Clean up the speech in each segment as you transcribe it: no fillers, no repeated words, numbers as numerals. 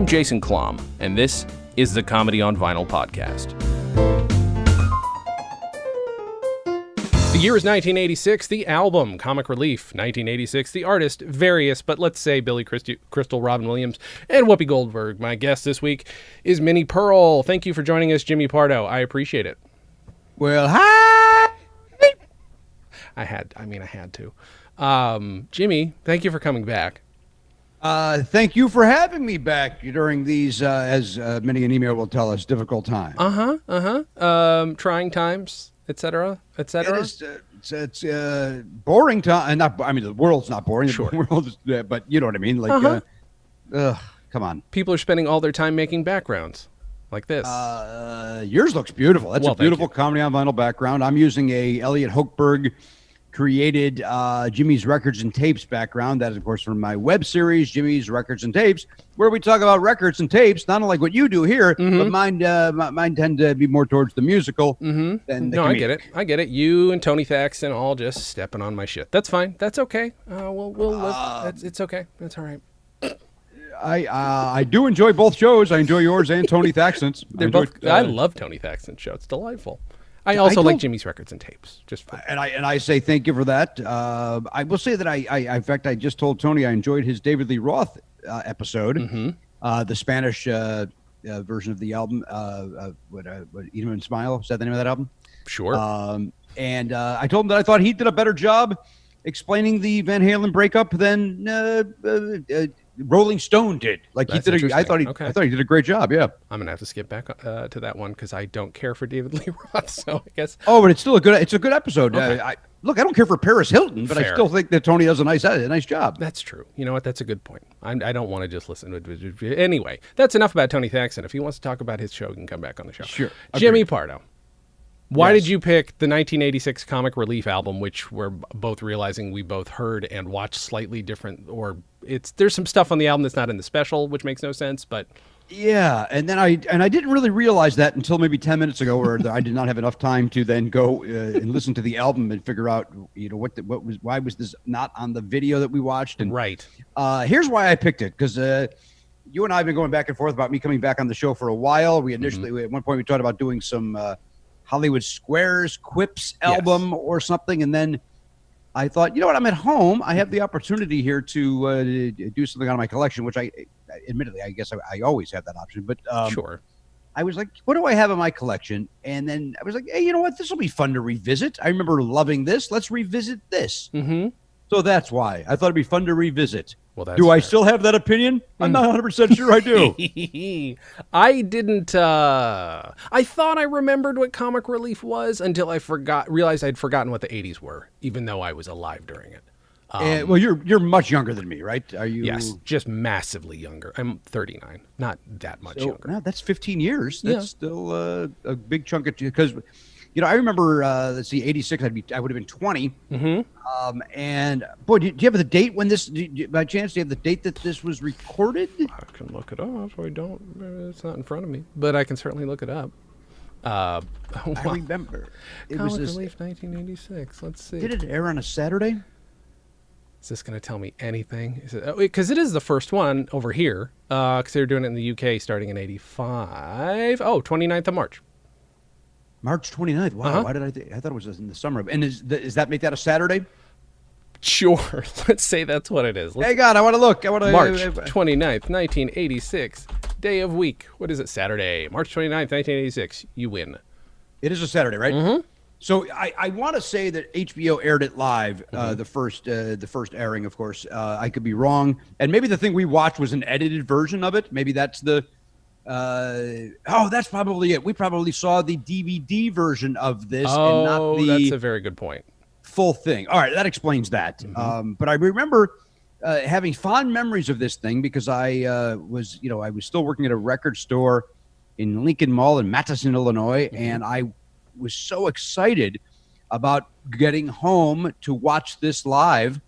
I'm Jason Klom, and this is the Comedy on Vinyl podcast. The year is 1986, the album, Comic Relief. 1986, the artist, various, but let's say Billy Crystal, Robin Williams, and Whoopi Goldberg. My guest this week is Minnie Pearl. Thank you for joining us, Jimmy Pardo. I appreciate it. Well, hi! I had to. Jimmy, thank you for coming back. Thank you for having me back during these, as many an email will tell us, difficult times. Trying times, etc., etc. It's boring time. The world's not boring. Sure. The world is, but you know what I mean? Like, come on. People are spending all their time making backgrounds like this. Yours looks beautiful. That's a beautiful thank you. comedy on vinyl background. I'm using a Elliot Hochberg created Jimmy's Records and Tapes background. That is, of course, from my web series, Jimmy's Records and Tapes, where we talk about records and tapes, not unlike what you do here, but mine tend to be more towards the musical than the comedic. I get it. You and Tony Thaxton all just stepping on my shit. That's fine. That's okay. We'll live. It's okay. That's all right. I do enjoy both shows. I enjoy yours and Tony Thaxton's. I love Tony Thaxton's show. It's delightful. I also like Jimmy's Records and Tapes. Just fun. And I say thank you for that. I will say that in fact, I just told Tony I enjoyed his David Lee Roth episode, the Spanish version of the album. Eat 'Em and Smile. Is that the name of that album? Sure. And I told him that I thought he did a better job explaining the Van Halen breakup than Rolling Stone did. Like That's he did. I thought he did a great job. Yeah. I'm gonna have to skip back to that one because I don't care for David Lee Roth. So I guess. Oh, but it's still a good episode. Okay. I don't care for Paris Hilton, but Fair. I still think that Tony does a nice job. That's true. You know what? That's a good point. I don't want to just listen to it. Anyway, that's enough about Tony Thaxton. If he wants to talk about his show, he can come back on the show. Sure. Jimmy Pardo. Why Yes. did you pick the 1986 Comic Relief album, which we're both realizing we both heard and watched slightly different, there's some stuff on the album that's not in the special, which makes no sense, but Yeah, and then I didn't really realize that until maybe 10 minutes ago, where I did not have enough time to then go and listen to the album and figure out, why was this not on the video that we watched? And right. Here's why I picked it, because you and I have been going back and forth about me coming back on the show for a while. We initially, at one point, we talked about doing some Hollywood Squares Quips album or something, and then I thought, you know what, I'm at home. I have the opportunity here to do something on my collection, which admittedly, I guess I always have that option. But Sure. I was like, what do I have in my collection? And then I was like, hey, you know what? This will be fun to revisit. I remember loving this. Let's revisit this. Mm-hmm. So that's why I thought it'd be fun to revisit. Well, that's do I fair. still have that opinion? I'm not 100% sure I do. I didn't. I thought I remembered what Comic Relief was until I realized I'd forgotten what the 80s were, even though I was alive during it. Well, you're much younger than me, right? Are you? Yes, just massively younger. I'm 39, not that much younger. No, that's 15 years. That's still a big chunk of, because, I remember, let's see, 86, I would have been 20. Mm-hmm. And boy, do you have the date when this, by chance, do you have the date that this was recorded? I can look it up. I don't. It's not in front of me, but I can certainly look it up. I remember. It Comic was Relief 1986. Let's see. Did it air on a Saturday? Is this going to tell me anything? Because it is the first one over here, because they were doing it in the UK starting in 85. Oh, 29th of March. March 29th. Wow. Why did I thought it was in the summer. And does that make that a Saturday? Sure. Let's say that's what it is. Hey, God, I want to look. March 29th, 1986. Day of week. What is it? Saturday. March 29th, 1986. You win. It is a Saturday, right? Mm-hmm. So I want to say that HBO aired it live, the first airing, of course. I could be wrong. And maybe the thing we watched was an edited version of it. Maybe that's the... that's probably it. We probably saw the DVD version of this and not the... that's a very good point. Full thing. All right, that explains that. But I remember having fond memories of this thing because I was still working at a record store in Lincoln Mall in Madison, Illinois, and I was so excited about getting home to watch this live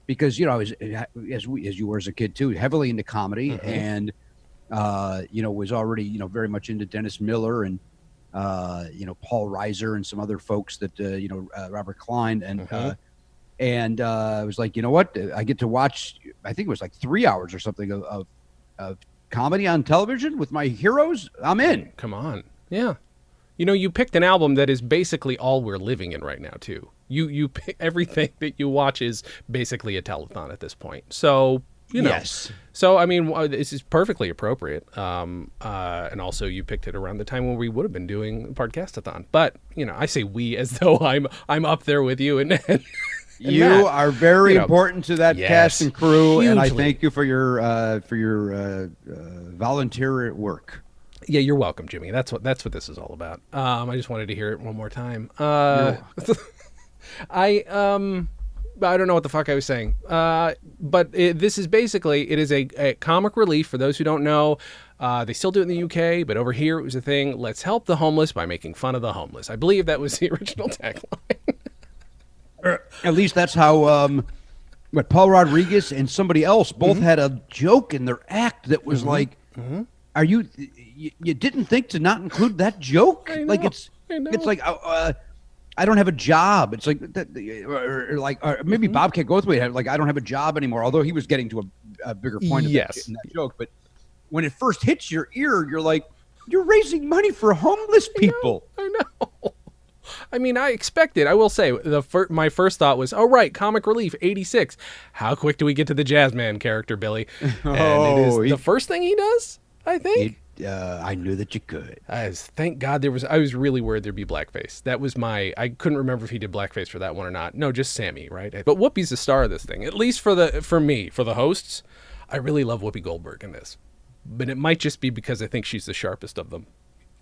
because I was, as you were as a kid too, heavily into comedy and was already very much into Dennis Miller and Paul Reiser and some other folks that Robert Klein and I was like, you know what, I get to watch, I think it was like 3 hours or something of comedy on television with my heroes, I'm in. Come on. Yeah. You know, you picked an album that is basically all we're living in right now, too. You pick, everything that you watch is basically a telethon at this point. So, you know. Yes. So, I mean, this is perfectly appropriate. And also, you picked it around the time when we would have been doing Podcastathon. But, you know, I say we as though I'm up there with you. And you Matt, are very important to that cast and crew, and I hugely. thank you for your volunteer work. Yeah, you're welcome, Jimmy. That's what this is all about. I just wanted to hear it one more time. I don't know what the fuck I was saying. But this is basically, it is a comic relief for those who don't know. They still do it in the UK, but over here it was a thing. Let's help the homeless by making fun of the homeless. I believe that was the original tagline. At least that's how Paul Rodriguez and somebody else both had a joke in their act that was like, "Are you didn't think to not include that joke? Like it's like I don't have a job. It's like that, or maybe Bobcat Goldthwait had like I don't have a job anymore. Although he was getting to a bigger point of that, in that joke, but when it first hits your ear, you're like, you're raising money for homeless people. I know. I mean, I expected. I will say, my first thought was, oh, right, comic relief, 86. How quick do we get to the Jazzman character, Billy? And it is the first thing he does, I think. I knew that you could. Thank God I was really worried there'd be blackface. That was I couldn't remember if he did blackface for that one or not. No, just Sammy, right? But Whoopi's the star of this thing. At least for the hosts, I really love Whoopi Goldberg in this. But it might just be because I think she's the sharpest of them.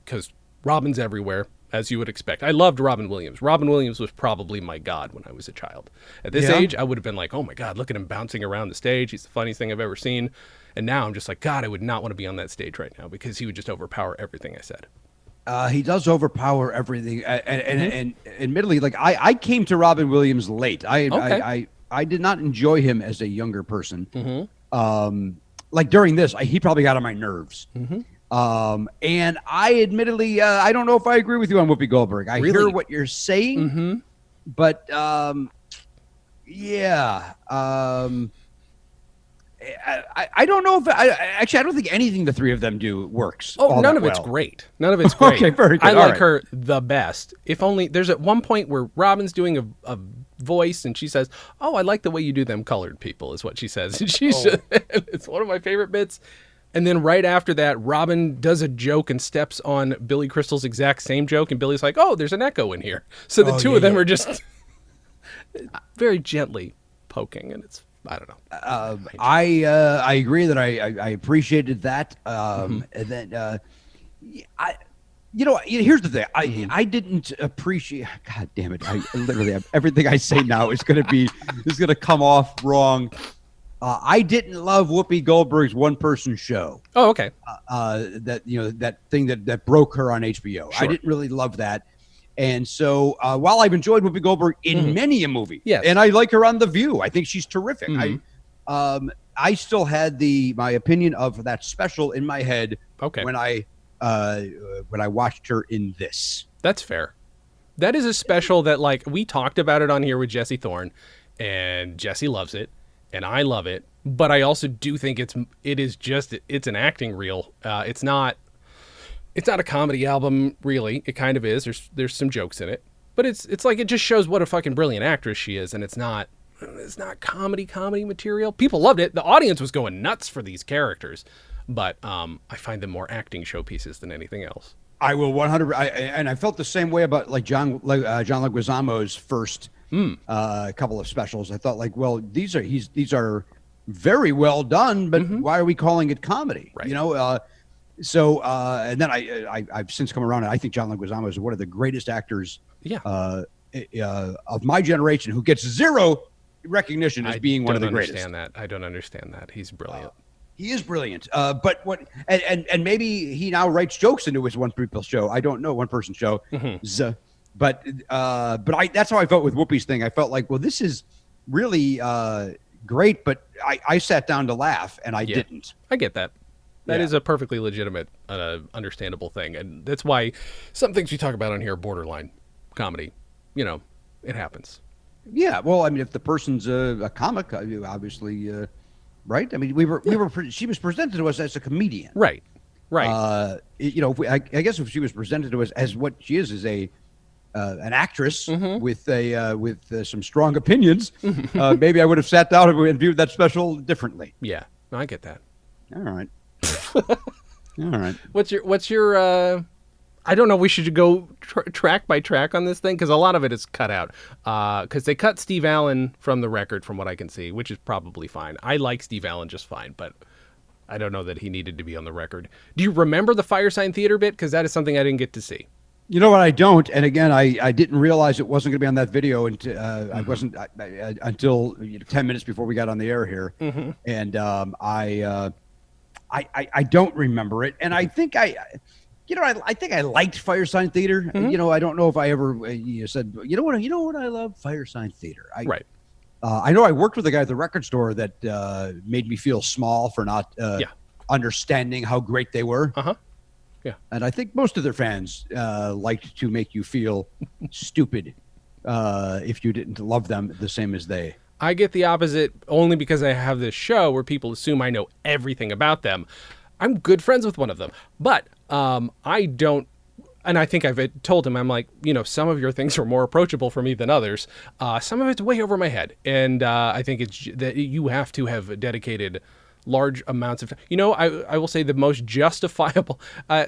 Because Robin's everywhere, as you would expect. I loved Robin Williams. Robin Williams was probably my god when I was a child. At this age, I would have been like, oh my God, look at him bouncing around the stage. He's the funniest thing I've ever seen. And now I'm just like, God, I would not want to be on that stage right now because he would just overpower everything I said. He does overpower everything. And admittedly, like I came to Robin Williams late. I did not enjoy him as a younger person. Like during this, he probably got on my nerves. And I admittedly, I don't know if I agree with you on Whoopi Goldberg. I hear what you're saying, but yeah. I don't know if I don't think anything the three of them do works. Oh, none of it's great. None of it's great. Okay, very good. I like her the best. If only there's at one point where Robin's doing a voice and she says, "Oh, I like the way you do them colored people," is what she says. And it's one of my favorite bits. And then right after that, Robin does a joke and steps on Billy Crystal's exact same joke, and Billy's like, "Oh, there's an echo in here." So the two of them are just very gently poking, and it's. I don't know. I agree that I appreciated that. And then here's the thing. I didn't appreciate. God damn it! I literally everything I say now is going to come off wrong. I didn't love Whoopi Goldberg's one-person show. Oh, okay. That thing that broke her on HBO. Sure. I didn't really love that. And so while I've enjoyed Whoopi Goldberg in many a movie, and I like her on The View, I think she's terrific. I still had my opinion of that special in my head when I watched her in this. That's fair. That is a special that like we talked about it on here with Jesse Thorne, and Jesse loves it, and I love it. But I also do think it's an acting reel. It's not a comedy album, really. It kind of is. There's some jokes in it, but it's like it just shows what a fucking brilliant actress she is, and it's not comedy material. People loved it. The audience was going nuts for these characters, but I find them more acting showpieces than anything else. I will 100. And I felt the same way about like John Leguizamo's first couple of specials. I thought like, well, these are very well done, but why are we calling it comedy? Right. You know. So and then I've since come around, and I think John Leguizamo is one of the greatest actors of my generation, who gets zero recognition as being one of the greatest. I don't understand that. He's brilliant. He is brilliant. But what and maybe he now writes jokes into his one-person show. I don't know, one-person show. But that's how I felt with Whoopi's thing. I felt like, well, this is really great, but I sat down to laugh, and I didn't. I get that. That is a perfectly legitimate, understandable thing. And that's why some things we talk about on here are borderline comedy. You know, it happens. Yeah. Well, I mean, if the person's a comic, obviously right? I mean, she was presented to us as a comedian. Right. I guess if she was presented to us as what she is a an actress with some strong opinions, maybe I would have sat down and viewed that special differently. Yeah, I get that. All right. All right. What's your I don't know. We should go track by track on this thing because a lot of it is cut out. Because they cut Steve Allen from the record, from what I can see, which is probably fine. I like Steve Allen just fine, but I don't know that he needed to be on the record. Do you remember the Firesign Theater bit? Because that is something I didn't get to see. You know what? I don't. And again, I didn't realize it wasn't going to be on that video until I wasn't until 10 minutes before we got on the air here. And I don't remember it. And I think I think I liked Firesign Theater. I don't know if I ever said, you know what I love? Firesign Theater. Right. I know I worked with a guy at the record store that made me feel small for not understanding how great they were. Yeah. And I think most of their fans liked to make you feel stupid if you didn't love them the same as they. I get the opposite only because I have this show where people assume I know everything about them. I'm good friends with one of them, but I don't. And I think I've told him, I'm like, some of your things are more approachable for me than others. Some of it's way over my head. And I think it's that you have to have dedicated large amounts of, I will say the most justifiable,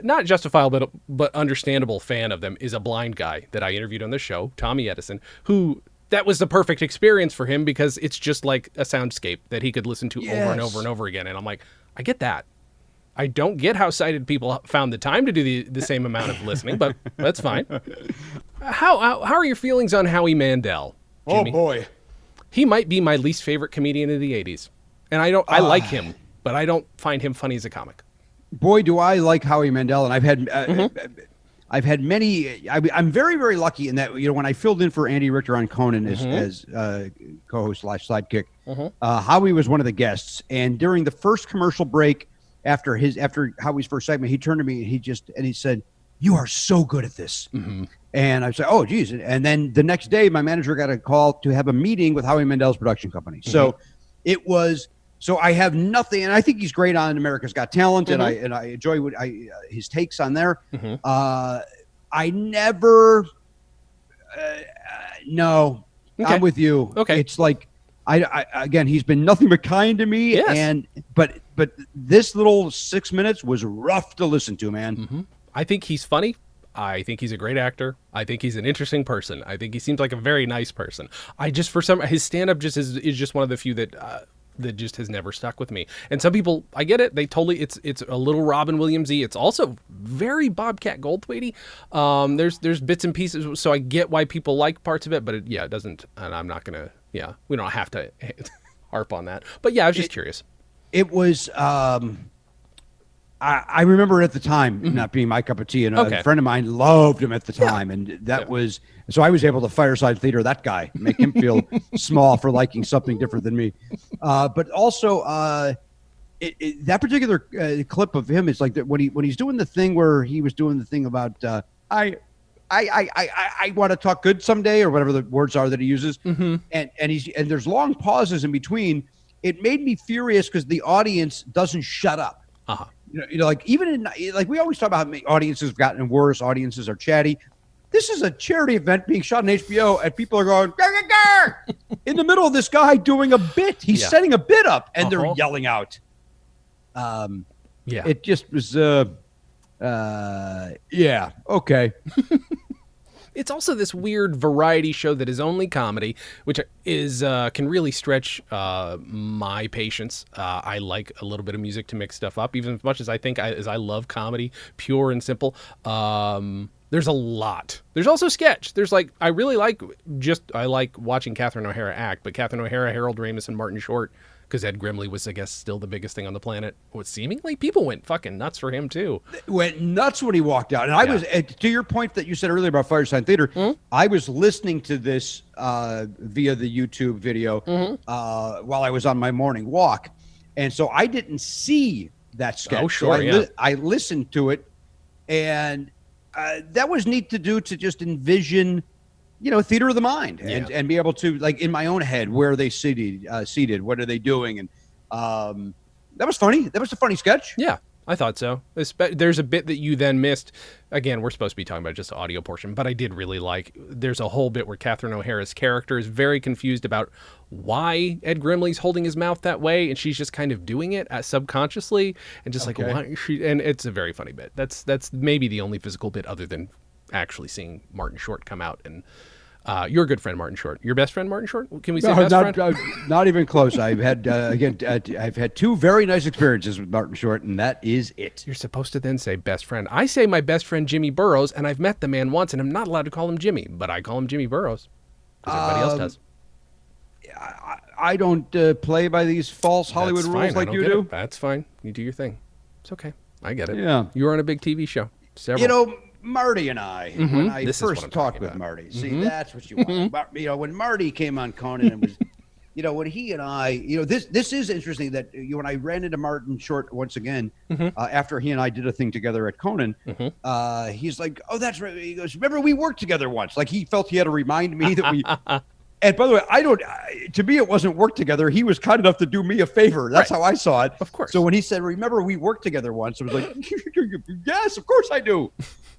not justifiable, but understandable fan of them is a blind guy that I interviewed on the show, Tommy Edison, who that was the perfect experience for him because it's just like a soundscape that he could listen to over and over and over again. And I'm like, I get that. I don't get how sighted people found the time to do the same amount of listening, but that's fine. How are your feelings on Howie Mandel, Jimmy? Oh boy, he might be my least favorite comedian of the '80s, and I like him, but I don't find him funny as a comic. Boy, do I like Howie Mandel, and I've had many. I'm very, very lucky in that when I filled in for Andy Richter on Conan as co-host / sidekick, Howie was one of the guests, and during the first commercial break. After Howie's first segment, he turned to me and he said, "You are so good at this." And I said, "Oh, geez." And then the next day, my manager got a call to have a meeting with Howie Mandel's production company. So it was. So I have nothing, and I think he's great on America's Got Talent, and I enjoy his takes on there. I never. No, okay. I'm with you. Okay, it's like. Again, he's been nothing but kind to me, yes. But this little 6 minutes was rough to listen to, man. I think he's funny. I think he's a great actor. I think he's an interesting person. I think he seems like a very nice person. His stand-up just is just one of the few that just has never stuck with me. And some people, I get it. They totally, it's a little Robin Williams-y. It's also very Bobcat Goldthwait-y. There's bits and pieces, so I get why people like parts of it, but it doesn't. And I'm not gonna. Yeah, we don't have to harp on that. But yeah, I was just curious. It was, I remember at the time not being my cup of tea, and a friend of mine loved him at the time, and that was, so I was able to Fireside Theater that guy, make him feel small for liking something different than me. But also, that particular clip of him is like that when he's doing the thing where he was doing the thing about, I want to talk good someday, or whatever the words are that he uses, and there's long pauses in between. It made me furious because the audience doesn't shut up. Like even in we always talk about how audiences have gotten worse. Audiences are chatty. This is a charity event being shot on HBO, and people are going "Gar, gar, gar," in the middle of this guy doing a bit. He's setting a bit up, and they're yelling out. It just was. Okay. It's also this weird variety show that is only comedy, which is can really stretch my patience. I like a little bit of music to mix stuff up, even as much as I love comedy, pure and simple. There's a lot. There's also sketch. There's I like watching Catherine O'Hara act, but Catherine O'Hara, Harold Ramis, and Martin Short, because Ed Grimley was, I guess, still the biggest thing on the planet. Seemingly, people went fucking nuts for him, too. Went nuts when he walked out. And I was, to your point that you said earlier about Fireside Theater, I was listening to this via the YouTube video while I was on my morning walk. And so I didn't see that sketch. Oh, sure, so I listened to it, and that was neat to do, to just envision theater of the mind and be able to, in my own head, where are they seated? What are they doing? And That was funny. That was a funny sketch. Yeah, I thought so. There's a bit that you then missed. Again, we're supposed to be talking about just the audio portion, but I did really like, there's a whole bit where Catherine O'Hara's character is very confused about why Ed Grimley's holding his mouth that way, and she's just kind of doing it subconsciously, and just like, why is she? And it's a very funny bit. That's maybe the only physical bit other than actually seeing Martin Short come out and your good friend Martin Short, your best friend Martin Short. Can we say best friend? Not even close. I've had I've had 2 very nice experiences with Martin Short, and that is it. You're supposed to then say best friend. I say my best friend Jimmy Burrows, and I've met the man once, and I'm not allowed to call him Jimmy, but I call him Jimmy Burrows because everybody else does. I don't play by these false Hollywood rules like you do. That's fine. You do your thing. It's okay. I get it. Yeah. You were on a big TV show. Several. You know, Marty and I, when I This is what first I'm talked talking with about. Marty, see, that's what you want. You know, when Marty came on Conan and was, you know, when he and I, you know, this is interesting that when I ran into Martin Short once again, after he and I did a thing together at Conan, he's like, oh, that's right. He goes, remember we worked together once. Like he felt he had to remind me that we. And by the way, to me, it wasn't work together. He was kind enough to do me a favor. That's how I saw it. Of course. So when he said, remember, we worked together once, I was like, yes, of course I do.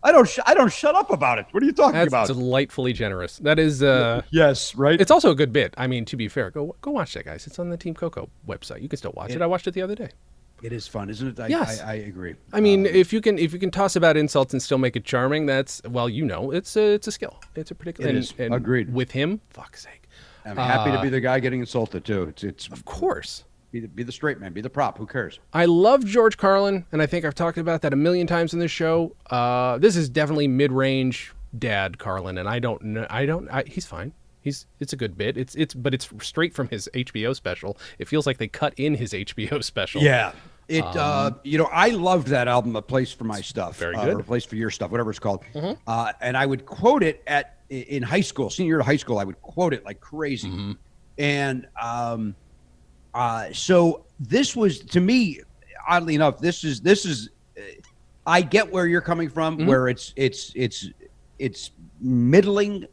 I don't shut up about it. What are you talking about? That's delightfully generous. That is, yes, right. it's also a good bit. I mean, to be fair, go watch that, guys. It's on the Team Coco website. You can still watch it. I watched it the other day. It is fun, isn't it? Yes. I agree. I mean, if you can toss about insults and still make it charming, that's, well, you know, it's a skill. It's a particular. It is. Agreed. With him, fuck's sake. I'm happy to be the guy getting insulted too. It's of course. Be the straight man. Be the prop. Who cares? I love George Carlin, and I think I've talked about that a million times in this show. This is definitely mid-range dad Carlin, and I don't know. He's fine. It's a good bit. But it's straight from his HBO special. It feels like they cut in his HBO special. Yeah. It you know, I loved that album, A Place for My Stuff. Very good. Or A Place for Your Stuff, whatever it's called. And I would quote it in high school, senior year of high school. I would quote it like crazy. And so this was, to me, oddly enough, this is I get where you're coming from, where it's middling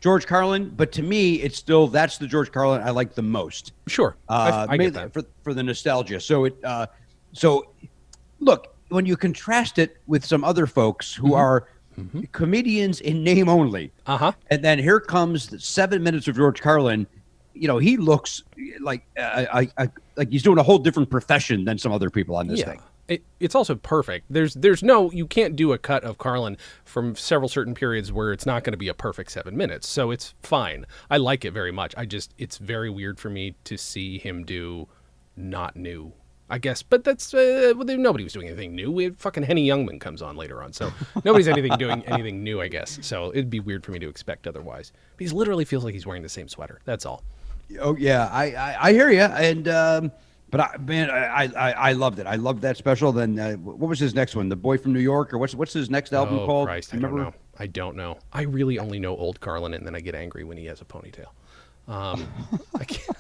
George Carlin, but to me, it's still, that's the George Carlin I like the most. Sure, I get that. For the nostalgia. So so look, when you contrast it with some other folks who are comedians in name only, and then here comes the 7 minutes of George Carlin. You know, he looks like he's doing a whole different profession than some other people on this thing. It's also perfect. There's no, you can't do a cut of Carlin from several certain periods where it's not going to be a perfect 7 minutes. So it's fine. I like it very much. It's very weird for me to see him do not new, I guess. But that's, nobody was doing anything new. We had fucking Henny Youngman comes on later on. So nobody's doing anything new, I guess. So it'd be weird for me to expect otherwise. But he literally feels like he's wearing the same sweater. That's all. Oh yeah, I hear you, and but I loved it. I loved that special. Then what was his next one? The Boy from New York, or what's his next album called? Christ, I don't know. I really only know old Carlin, and then I get angry when he has a ponytail. I can't.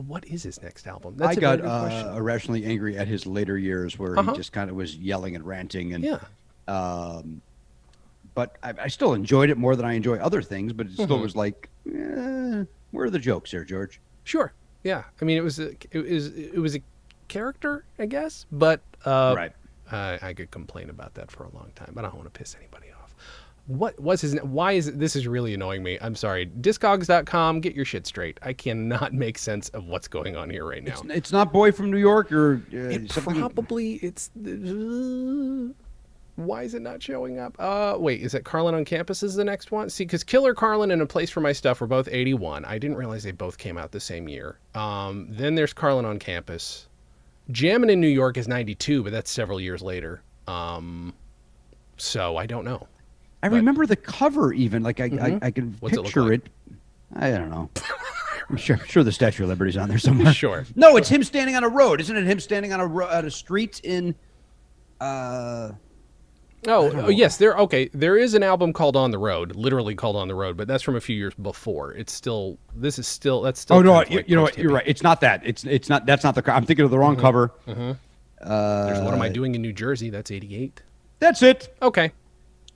What is his next album? I got irrationally angry at his later years, where he just kind of was yelling and ranting, and but I still enjoyed it more than I enjoy other things. But it still was like, where are the jokes here, George? Sure. Yeah. I mean, it was a character, I guess. But right. I could complain about that for a long time. But I don't want to piss anybody off. What was his? Why is it? This is really annoying me. I'm sorry. Discogs.com. Get your shit straight. I cannot make sense of what's going on here right now. It's not Boy from New York, or it's. Why is it not showing up? Wait, is it Carlin on Campus is the next one? See, because Killer Carlin and A Place for My Stuff were both 81. I didn't realize they both came out the same year. Then there's Carlin on Campus. Jammin' in New York is 92, but that's several years later. So I don't know. I remember the cover even. Like I can picture it. I don't know. I'm sure the Statue of Liberty's on there somewhere. Sure. No, it's him standing on a road. Isn't it him standing on a street in... Oh yes, there is an album called On the Road, literally called On the Road, but that's from a few years before. That's still. Oh no, you know what? You're right. It's not that. It's not. That's not the. I'm thinking of the wrong cover. There's What Am I Doing in New Jersey? That's 88. That's it. Okay.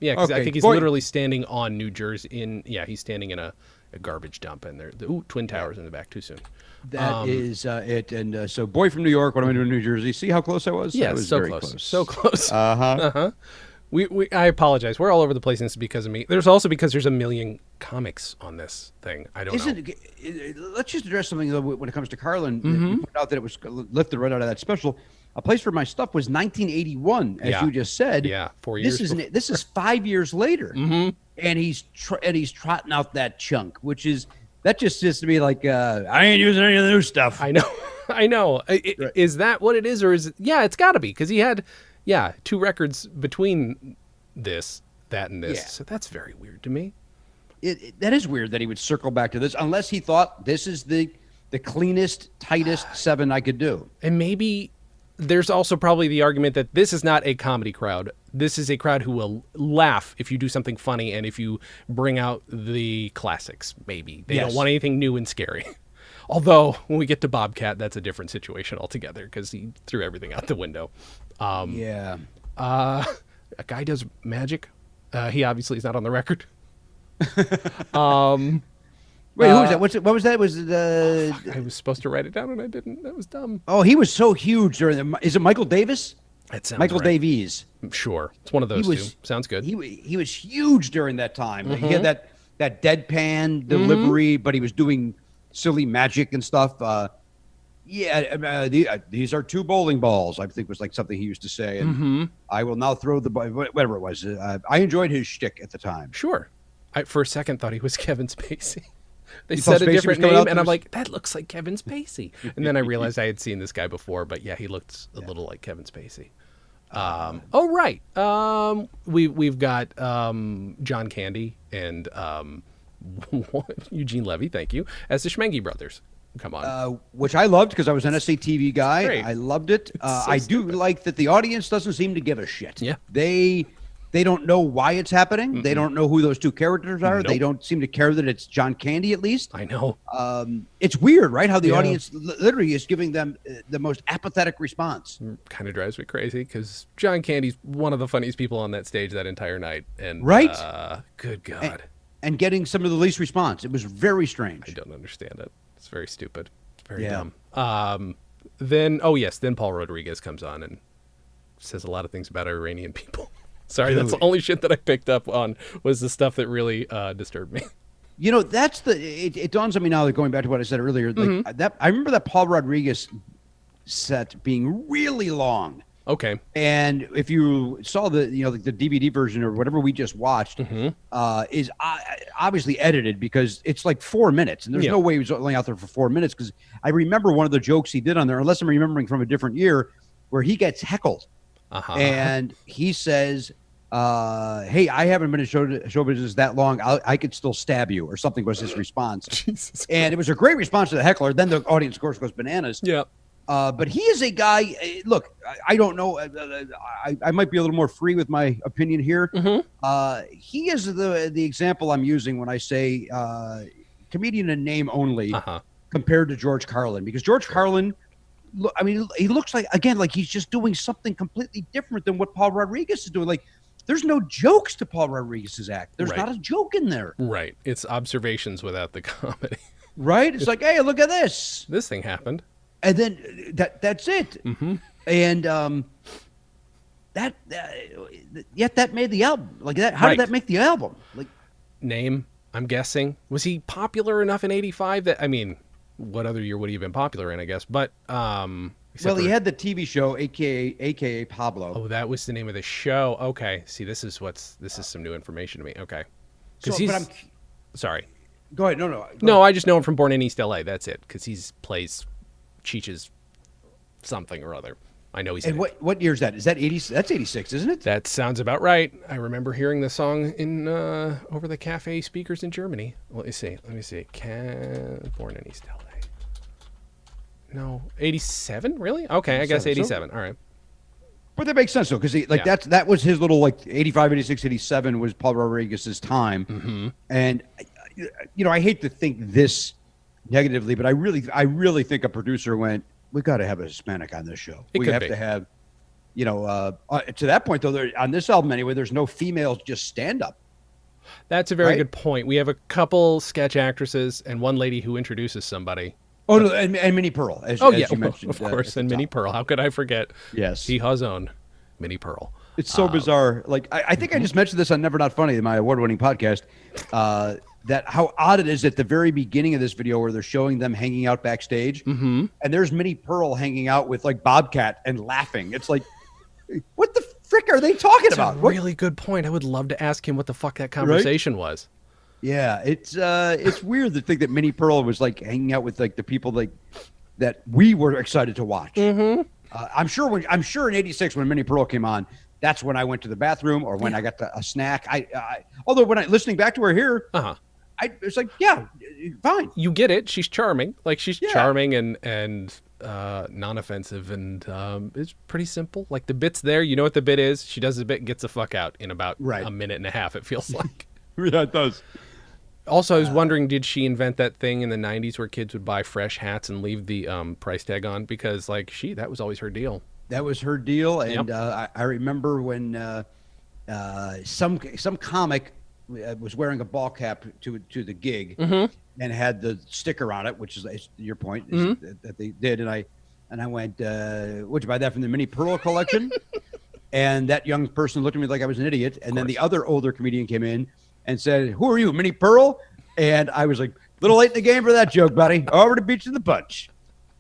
Yeah, because I think he's literally standing on New Jersey. He's standing in a garbage dump, and they're Twin Towers in the back too soon. That is it. And so, Boy from New York, what am I doing in New Jersey? See how close I was? Yeah, I was so very close. So close. Uh-huh. I apologize. We're all over the place, and it's because of me. There's also because there's a million comics on this thing. I don't know. Let's just address something, though, when it comes to Carlin. You pointed out that it was lifted right out of that special. A place for my stuff was 1981, as you just said. Yeah, 4 years. This is 5 years later, and he's trotting out that chunk, which is that just says to me like I ain't using any of the new stuff. I know, I know. Right. Is that what it is, or is it? Yeah, it's got to be because he had 2 records between that, and this. Yeah. So that's very weird to me. That is weird that he would circle back to this, unless he thought this is the cleanest, tightest 7 I could do. And maybe there's also probably the argument that this is not a comedy crowd. This is a crowd who will laugh if you do something funny and if you bring out the classics, maybe. They don't want anything new and scary. Although, when we get to Bobcat, that's a different situation altogether because he threw everything out the window. A guy does magic. He obviously is not on the record. Wait, who was that? What was that? Was it, I was supposed to write it down and I didn't. That was dumb. Oh, he was so huge during the. Is it Michael Davis? That sounds Michael right. Davies. Sure, it's one of those two. Sounds good. He was huge during that time. He had that deadpan delivery, but he was doing silly magic and stuff. These are 2 bowling balls, I think was like something he used to say. And I will now throw the whatever it was. I enjoyed his shtick at the time. Sure. I for a second thought he was Kevin Spacey. They You said thought a Spacey different was coming name, out and I'm to like, that looks like Kevin Spacey. And then I realized I had seen this guy before, but yeah, he looked a little like Kevin Spacey. Right. We've got John Candy and Eugene Levy, thank you, as the Schmengi brothers. Come on. Which I loved because I was an SATV guy. Great. I loved it. So I do stupid. like that the audience doesn't seem to give a shit. Yeah. They don't know why it's happening. They don't know who those 2 characters are. Nope. They don't seem to care that it's John Candy, at least. I know. It's weird, right? How the audience literally is giving them the most apathetic response. Kind of drives me crazy because John Candy's one of the funniest people on that stage that entire night. And Right? Good God. And getting some of the least response. It was very strange. I don't understand it. It's very stupid. It's very Yeah. dumb. Then Paul Rodriguez comes on and says a lot of things about Iranian people. Sorry, that's the only shit that I picked up on was the stuff that really disturbed me. You know, that's it dawns on me now that going back to what I said earlier, like that I remember that Paul Rodriguez set being really long. Okay. And if you saw the DVD version or whatever we just watched, is obviously edited because it's like 4 minutes, and there's no way he was only out there for 4 minutes. Because I remember one of the jokes he did on there, unless I'm remembering from a different year, where he gets heckled, and he says, "Hey, I haven't been in show business that long. I could still stab you," or something was his response. Jesus and it was a great response to the heckler. Then the audience, of course, goes bananas. Yeah. But he is a guy. Look, I don't know. I might be a little more free with my opinion here. He is the example I'm using when I say comedian in name only compared to George Carlin, because George Carlin, I mean, he looks like he's just doing something completely different than what Paul Rodriguez is doing. Like, there's no jokes to Paul Rodriguez's act. There's not a joke in there. Right. It's observations without the comedy. Right. It's like, hey, look at this. This thing happened. And then that's it. And that made the album like that. How did that make the album? Like, name, I'm guessing. Was he popular enough in '85 that, I mean, what other year would he have been popular in, I guess? But he had the TV show, aka Pablo. Oh, that was the name of the show. Okay. See, this is some new information to me. Okay. Sorry. Go ahead. No, I just know him from Born in East LA. That's it. Because he plays Cheech's something or other. I know he's. And what year is that? Is that 80? That's 86, isn't it? That sounds about right. I remember hearing the song in over the cafe speakers in Germany. Let me see. Born in East LA. No, 87. Really? Okay, I guess 87. All right. But that makes sense though, because that was his little 85, 86, 87 was Paul Rodriguez's time, and I hate to think this negatively, but I really think a producer went, we got to have a Hispanic on this show. We have to have, to that point though, on this album anyway, there's no females, just stand up. That's a very Right? good point. We have a couple sketch actresses and one lady who introduces somebody. Oh, no, and Minnie Pearl, as Oh, yeah, you mentioned. of course. at the And Minnie top. Pearl. How could I forget? Yes. Hee Haw's own Minnie Pearl. It's so bizarre. Like I think I just mentioned this on Never Not Funny, my award-winning podcast. That how odd it is at the very beginning of this video where they're showing them hanging out backstage, and there's Minnie Pearl hanging out with like Bobcat and laughing. It's like, what the frick are they talking about? That's a really good point. I would love to ask him what the fuck that conversation was. Yeah, it's weird to think that Minnie Pearl was like hanging out with like the people like that we were excited to watch. I'm sure in '86 when Minnie Pearl came on, that's when I went to the bathroom or when I got a snack. Although when I listening back to her here, it's like, yeah, fine. You get it. She's charming. Like she's charming and non-offensive, and it's pretty simple. Like the bit's there. You know what the bit is. She does the bit and gets the fuck out in about a minute and a half. It feels like. Yeah, it does. Also, I was wondering, did she invent that thing in the 90s where kids would buy fresh hats and leave the price tag on? Because, like, that was always her deal. That was her deal. And I remember when some comic was wearing a ball cap to the gig and had the sticker on it, which is your point, is that they did. And I went, would you buy that from the Minnie Pearl collection? And that young person looked at me like I was an idiot. And then the other older comedian came in and said, "Who are you, Minnie Pearl?" And I was like, little late in the game for that joke, buddy. Already beat you in the punch.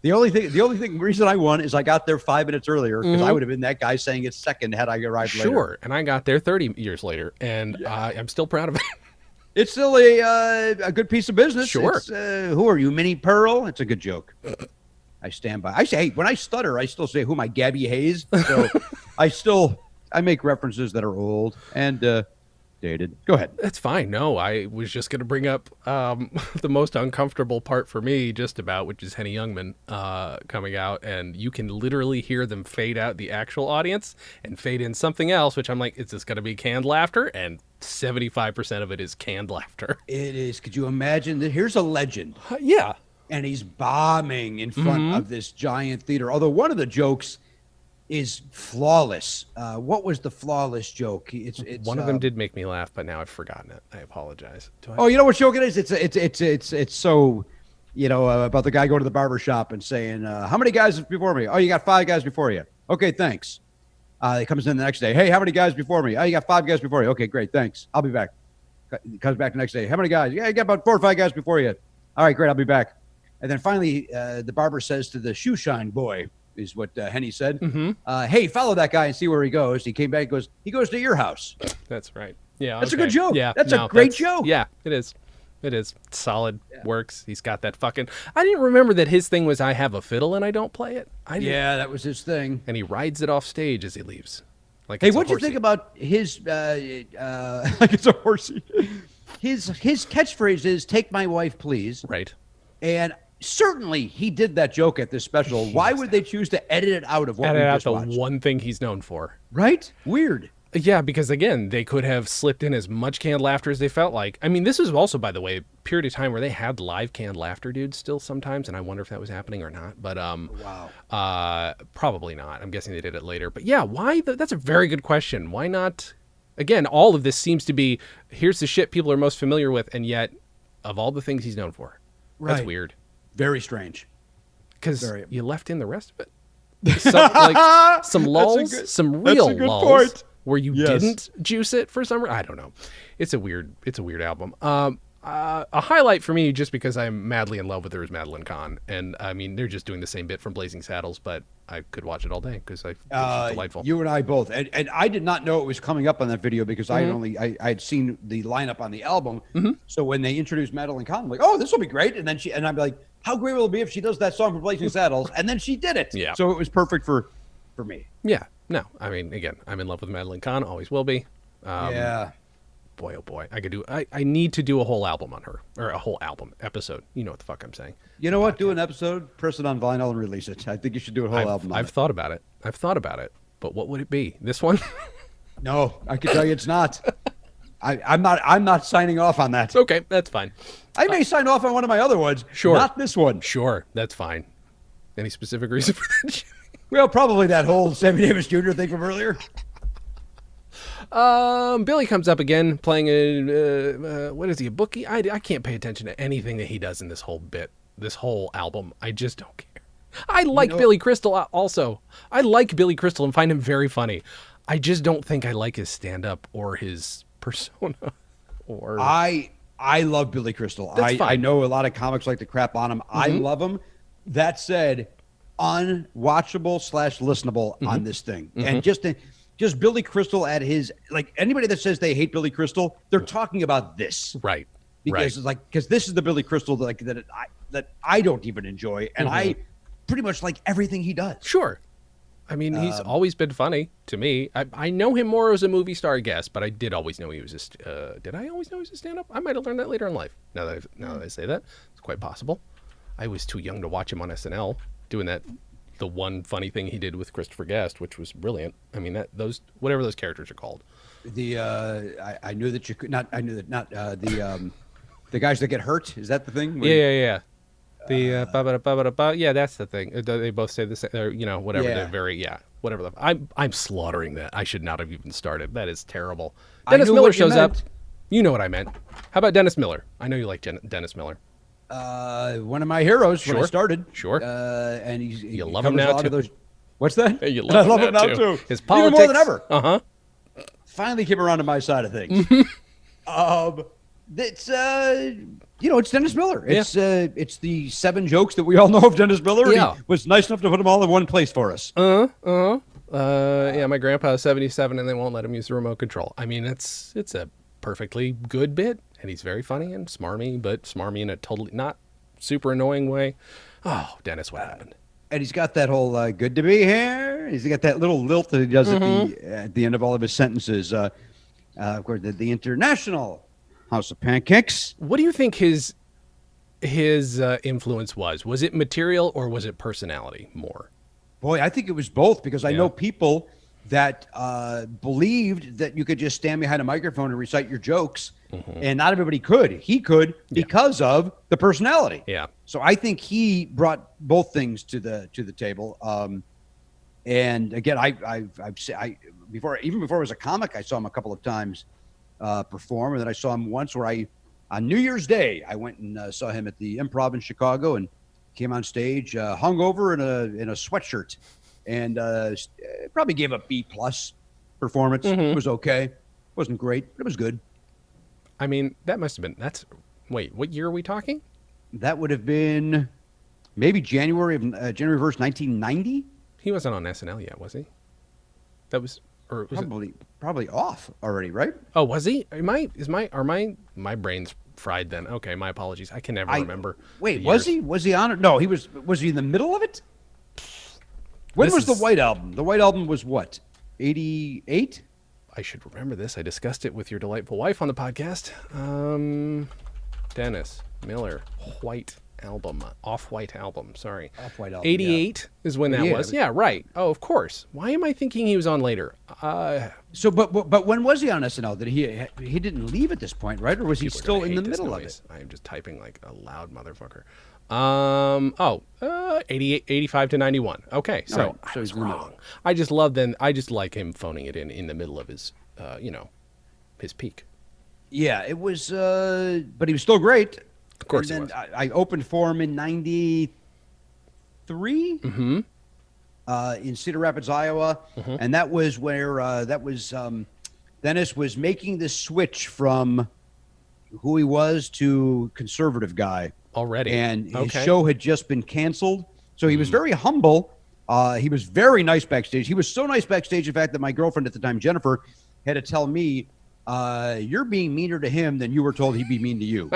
The only reason I won is I got there 5 minutes earlier because I would have been that guy saying it's second had I arrived later. Sure, and I got there 30 years later, and I'm still proud of it. It's still a good piece of business. Sure. It's, who are you, Minnie Pearl? It's a good joke. I stand by. I say, hey, when I stutter, I still say, who am I, Gabby Hayes? So I make references that are old and dated. Go ahead. That's fine. No, I was just going to bring up the most uncomfortable part for me, just about, which is Henny Youngman coming out, and you can literally hear them fade out the actual audience and fade in something else, which I'm like, is this going to be canned laughter? And 75% of it is canned laughter. It is. Could you imagine that? Here's a legend. Yeah. And he's bombing in front of this giant theater. Although one of the jokes is flawless. What was the flawless joke? It's one of them did make me laugh, but now I've forgotten it. I apologize. Oh, you know what joke it is? It's so, about the guy going to the barber shop and saying, "How many guys before me?" "Oh, you got 5 guys before you." "Okay, thanks." He comes in the next day. "Hey, how many guys before me?" "Oh, you got 5 guys before you." "Okay, great, thanks. I'll be back." He comes back the next day. "How many guys?" "Yeah, you got about 4 or 5 guys before you." "All right, great, I'll be back." And then finally, the barber says to the shoe shine boy, is what Henny said. "Hey, follow that guy and see where he goes." He came back, he goes to your house. That's right. Yeah. That's a good joke. Yeah. That's a great joke. Yeah, it is. It is. Solid. Works. He's got that fucking... I didn't remember that his thing was I have a fiddle and I don't play it. Yeah, that was his thing. And he rides it off stage as he leaves. Like, hey, what'd you think about his, like it's a horsey. His catchphrase is, "Take my wife, please." Right. And certainly he did that joke at this special. Why would they choose to edit it out of what we just watched? The one thing he's known for. Right? Weird. Yeah, because again, they could have slipped in as much canned laughter as they felt like. I mean, this was also, by the way, a period of time where they had live canned laughter dudes still sometimes, and I wonder if that was happening or not. But probably not. I'm guessing they did it later. But yeah, why? That's a very good question. Why not? Again, all of this seems to be, here's the shit people are most familiar with, and yet, of all the things he's known for. Right. That's weird. Very strange. Because you left in the rest of it. Some lulls, some real lulls. Point. Where you didn't juice it for some reason. I don't know. It's a weird album. A highlight for me, just because I'm madly in love with her, is Madeline Kahn. And I mean, they're just doing the same bit from Blazing Saddles, but I could watch it all day because I think she's delightful. You and I both. And I did not know it was coming up on that video because I had seen the lineup on the album. So when they introduced Madeline Kahn, I'm like, oh, this will be great. And then I'm like, how great will it be if she does that song for Blazing Saddles? And then she did it. Yeah. So it was perfect for me. Yeah. No, I mean, again, I'm in love with Madeline Kahn. Always will be. Yeah. Boy, oh boy. I need to do a whole album on her, or a whole album episode. You know what the fuck I'm saying. You know what? Do an episode, press it on vinyl and release it. I think you should do a whole album on I've thought about it. But what would it be? This one? No, I can tell you it's not. I'm not signing off on that. Okay, that's fine. I may sign off on one of my other ones. Sure. Not this one. Sure, that's fine. Any specific reason for that? Well, probably that whole Sammy Davis Jr. thing from earlier. Billy comes up again playing what is he, a bookie? I can't pay attention to anything that he does in this whole album. I just don't care. I like Billy Crystal also. I like Billy Crystal and find him very funny. I just don't think I like his stand-up or his persona. Or I love Billy Crystal. I know a lot of comics like to crap on him. I love him. That said, unwatchable / listenable on this thing. And just Billy Crystal at his, like, anybody that says they hate Billy Crystal, they're talking about this. Right. Because it's like, because this is the Billy Crystal that I don't even enjoy. And I pretty much like everything he does. Sure. I mean, he's always been funny to me. I know him more as a movie star, I guess, but I did always know he was did I always know he was a stand-up? I might have learned that later in life. Now that I say that, it's quite possible. I was too young to watch him on SNL doing the one funny thing he did with Christopher Guest, which was brilliant. I mean, whatever those characters are called. I knew that you could not. I knew that not the guys that get hurt. Is that the thing? Yeah. The yeah, that's the thing. They both say the same, or, whatever. Yeah. They're whatever. I'm slaughtering that. I should not have even started. That is terrible. Dennis Miller shows up. You know what I meant. How about Dennis Miller? I know you like Dennis Miller. One of my heroes when I started. Sure. And you love him now too. What's that? Hey, you love him now too. His politics, even more than ever. Finally came around to my side of things. It's it's Dennis Miller. It's the 7 jokes that we all know of Dennis Miller. Yeah. He was nice enough to put them all in one place for us. Yeah, my grandpa is 77 and they won't let him use the remote control. I mean, it's a perfectly good bit, and he's very funny and smarmy, but smarmy in a totally not super annoying way. Oh, Dennis, what happened? And he's got that whole good to be here. He's got that little lilt that he does at the end of all of his sentences. Of course, the International House of Pancakes. What do you think his influence was? Was it material or was it personality more? Boy, I think it was both, because I know people that believed that you could just stand behind a microphone and recite your jokes, and not everybody could. He could because of the personality. Yeah. So I think he brought both things to the table. And again, before it was a comic, I saw him a couple of times perform, and then I saw him once where on New Year's Day I went and saw him at the Improv in Chicago, and came on stage hungover in a sweatshirt, and probably gave a B+ performance. It was okay, wasn't great, but it was good. I mean, that must have been wait, what year are we talking? That would have been maybe January 1st, 1990. He wasn't on SNL yet, was he? That was, or was probably off already, right? Oh, was he? My brain's fried then. Okay, my apologies. I can never remember. Wait, was he? Was he on it? No, he was. Was he in the middle of it? When was the White Album? The White Album was what? 88? I should remember this. I discussed it with your delightful wife on the podcast. Dennis Miller, White Album, Off-White Album. Sorry, Off-White Album. 88 is when that was. Yeah, right. Oh, of course. Why am I thinking he was on later? So, but when was he on SNL? Did he didn't leave at this point, right? Or was he still in the middle of it? I'm just typing like a loud motherfucker. 88, 85 to 91. Okay, so right, I was wrong. I just like him phoning it in the middle of his, his peak. Yeah, it was, but he was still great. Of course, and then I opened for him in '93. In Cedar Rapids, Iowa, and that was where Dennis was making the switch from who he was to conservative guy already, and his show had just been canceled. So he was very humble. He was very nice backstage. He was so nice backstage, in fact, that my girlfriend at the time, Jennifer, had to tell me, "You're being meaner to him than you were told he'd be mean to you."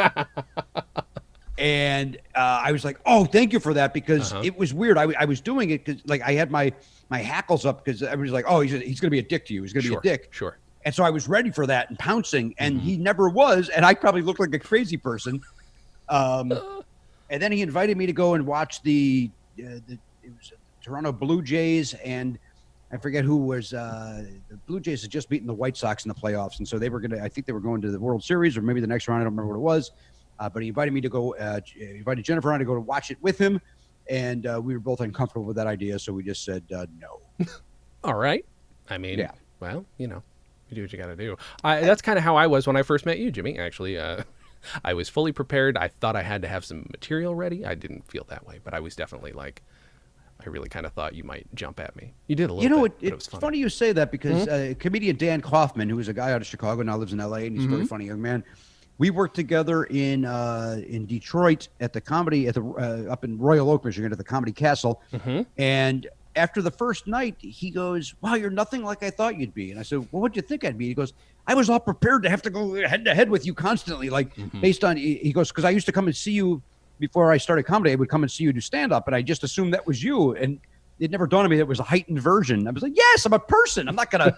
And I was like, "Oh, thank you for that," because it was weird. I was doing it because, like, I had my hackles up because everybody's like, "Oh, he's going to be a dick to you. He's going to be a dick." Sure. And so I was ready for that and pouncing, and he never was. And I probably looked like a crazy person. And then he invited me to go and watch it was the Toronto Blue Jays, and I forget who was. The Blue Jays had just beaten the White Sox in the playoffs, and so they were I think they were going to the World Series or maybe the next round. I don't remember what it was. But he invited me to go. Invited Jennifer on to go to watch it with him, and we were both uncomfortable with that idea, so we just said no. All right. I mean, yeah. Well, You do what you got to do. That's kind of how I was when I first met you, Jimmy. Actually, I was fully prepared. I thought I had to have some material ready. I didn't feel that way, but I was definitely like, I really kind of thought you might jump at me. You did a little bit. But it's funny you say that because comedian Dan Kaufman, who is a guy out of Chicago, now lives in L.A., and he's a very funny young man. We worked together in Detroit at the comedy up in Royal Oak, Michigan, at the Comedy Castle. And after the first night, he goes, "Wow, you're nothing like I thought you'd be." And I said, "Well, what do you think I'd be?" He goes, "I was all prepared to have to go head to head with you constantly, like based on." He goes, "Because I used to come and see you before I started comedy. I would come and see you do stand up, and I just assumed that was you." And it never dawned on me that it was a heightened version. I was like, "Yes, I'm a person. I'm not gonna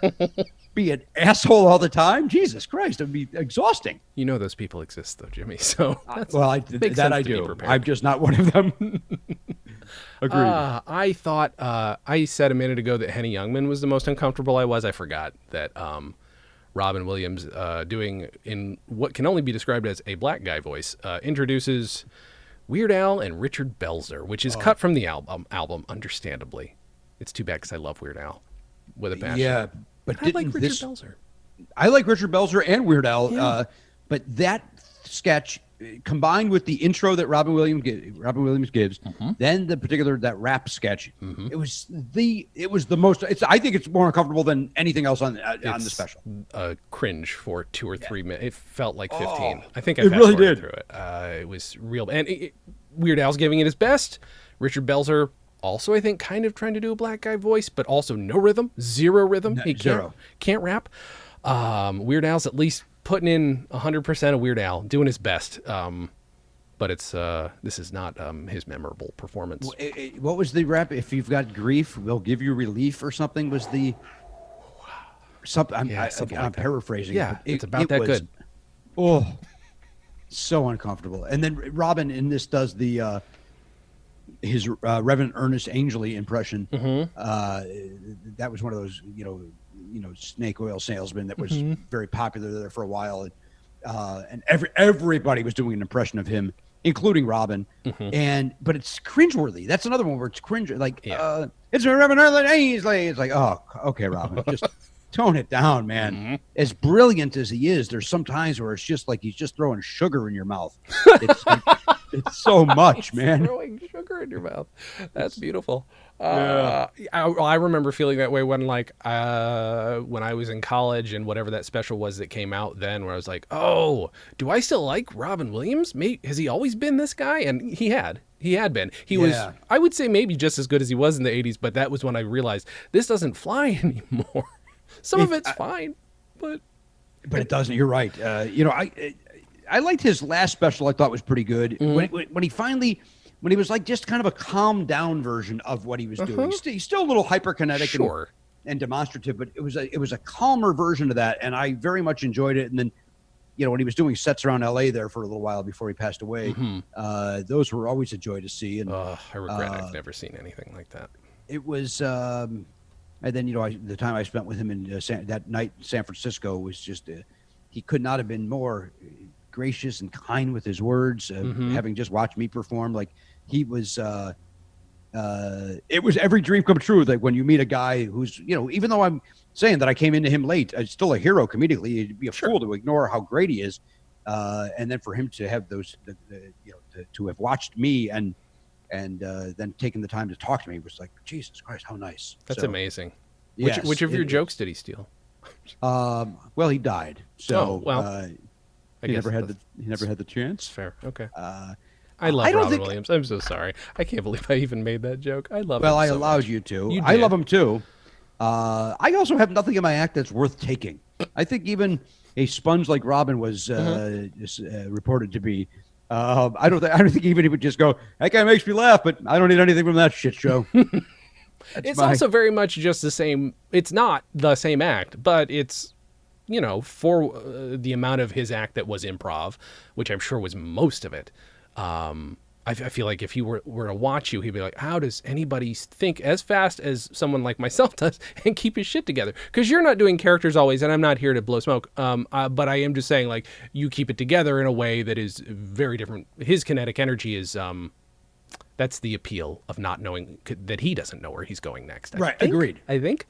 be an asshole all the time. Jesus Christ, it would be exhausting." You know those people exist, though, Jimmy. So I do. I'm just not one of them. Agreed. I thought I said a minute ago that Henny Youngman was the most uncomfortable I was. I forgot that Robin Williams, doing in what can only be described as a black guy voice, introduces Weird Al and Richard Belzer, which is cut from the album, understandably. It's too bad because I love Weird Al with a passion. Yeah, but I like Richard Belzer. I like Richard Belzer and Weird Al, Yeah. but that sketch combined with the intro that Robin Williams gives, then that rap sketch, it was the most. I think it's more uncomfortable than anything else on the special. Cringe for 2 or 3 minutes. It felt like 15. I think I it really did. through it. It was real, and Weird Al's giving it his best. Richard Belzer also, I think, kind of trying to do a black guy voice, but also no rhythm, zero rhythm. He can't rap. Weird Al's at least putting in 100% of Weird Al, doing his best. But this is not his memorable performance. What was the rap? "If you've got grief, we'll give you relief," or something was the something. I'm paraphrasing. Yeah, it's about that good. Oh, so uncomfortable. And then Robin in this does the his Reverend Ernest Angley impression. That was one of those, snake oil salesman that was very popular there for a while. And everybody was doing an impression of him, including Robin. But it's cringeworthy. That's another one where it's cringe. Like, it's Reverend Ernest Angley. It's like, oh, okay, Robin, just tone it down, man. As brilliant as he is, there's some times where it's just like he's just throwing sugar in your mouth. It's so much, man. Throwing sugar in your mouth. That's beautiful. I remember feeling that way when I was in college and whatever that special was that came out then, where I was like, oh, do I still like Robin Williams? Has he always been this guy? And he had been. He was, I would say, maybe just as good as he was in the 80s, but that was when I realized this doesn't fly anymore. Some of it's fine, but it doesn't. You're right. I liked his last special. I thought was pretty good. When he was like just kind of a calmed down version of what he was doing. He's still a little hyperkinetic and demonstrative, but it was a calmer version of that, and I very much enjoyed it. And then, when he was doing sets around LA there for a little while before he passed away, those were always a joy to see. And I regret I've never seen anything like that. It was. And then, the time I spent with him in that night in San Francisco was just, he could not have been more gracious and kind with his words. Having just watched me perform, like he was, it was every dream come true. Like when you meet a guy who's, even though I'm saying that I came into him late, I'm still a hero comedically. It'd be a fool to ignore how great he is. And then for him to have those, to have watched me and then taking the time to talk to me was like, Jesus Christ, how nice. That's amazing. Which of your jokes did he steal? Well, he died. So he never had the chance. Fair. Okay. I love Robin Williams. I'm so sorry. I can't believe I even made that joke. I love him. Well, I so allowed much. you to. I love him too. I also have nothing in my act that's worth taking. I think even a sponge like Robin was reported to be. I don't think even he would just go, "That guy makes me laugh," but I don't need anything from that shit show. It's also very much just the same. It's not the same act, but it's, for the amount of his act that was improv, which I'm sure was most of it. I feel like if he were to watch you, he'd be like, how does anybody think as fast as someone like myself does and keep his shit together? Because you're not doing characters always, and I'm not here to blow smoke. But I am just saying, like, you keep it together in a way that is very different. His kinetic energy is, that's the appeal of not knowing that he doesn't know where he's going next. Agreed. I think.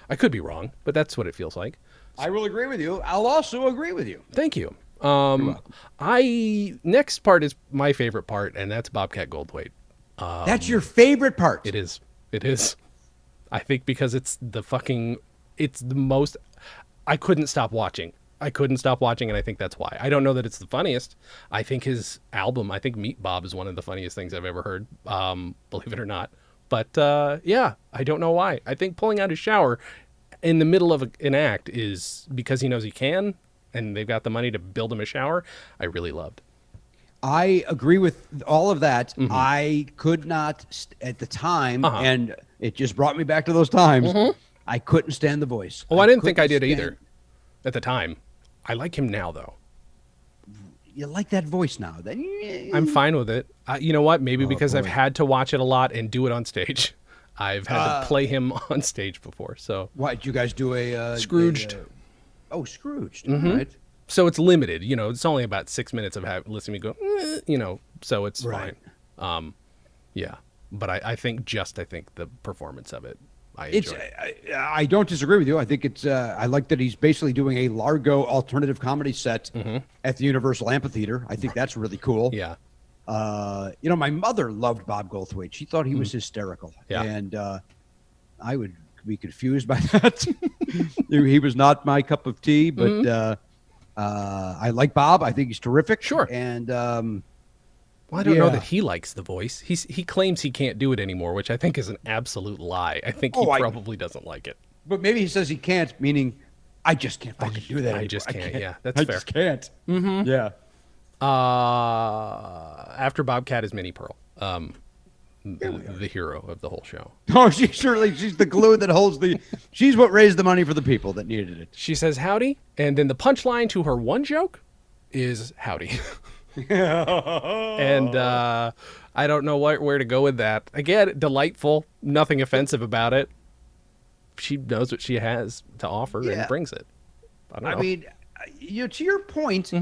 I could be wrong, but that's what it feels like. I will agree with you. I'll also agree with you. Thank you. welcome. Next part is my favorite part, and that's Bobcat Goldthwait. That's your favorite part. It is. It is. I think because it's the most. I couldn't stop watching. And I think that's why. I don't know that it's the funniest. I think his album, Meat Bob, is one of the funniest things I've ever heard, believe it or not. But yeah, I don't know why. I think pulling out his shower in the middle of an act is because he knows he can, and they've got the money to build him a shower. I really loved. I agree with all of that. I could not at the time, and it just brought me back to those times. I couldn't stand the voice. Oh, I didn't think I did either at the time. I like him now, though. You like that voice now? Then I'm fine with it. You know what? Maybe because I've had to watch it a lot and do it on stage. I've had to play him on stage before. So why did you guys do a Scrooged? Scrooged. Right. So it's limited. It's only about 6 minutes of listening to me go. So it's Right. fine. Yeah. But I think the performance of it, I enjoy. I don't disagree with you. I think it's. I like that he's basically doing a Largo alternative comedy set at the Universal Amphitheater. I think that's really cool. Yeah. My mother loved Bob Goldthwait. She thought he was hysterical. Yeah. And I would be confused by that. He was not my cup of tea, but I like Bob. I think he's terrific. Sure. And Well, I don't know that he likes the voice. He claims he can't do it anymore, which I think is an absolute lie. I think he probably doesn't like it. But maybe he says he can't, meaning I just can't fucking do that. I just can't. Yeah, that's I fair. just can't. Yeah. After Bobcat is Minnie Pearl, the hero of the whole show. Oh, she's the glue that holds she's what raised the money for the people that needed it. She says howdy, and then the punchline to her one joke is howdy. And I don't know where to go with that. Again, delightful, nothing offensive about it. She knows what she has to offer and brings it. I don't know. I mean, to your point,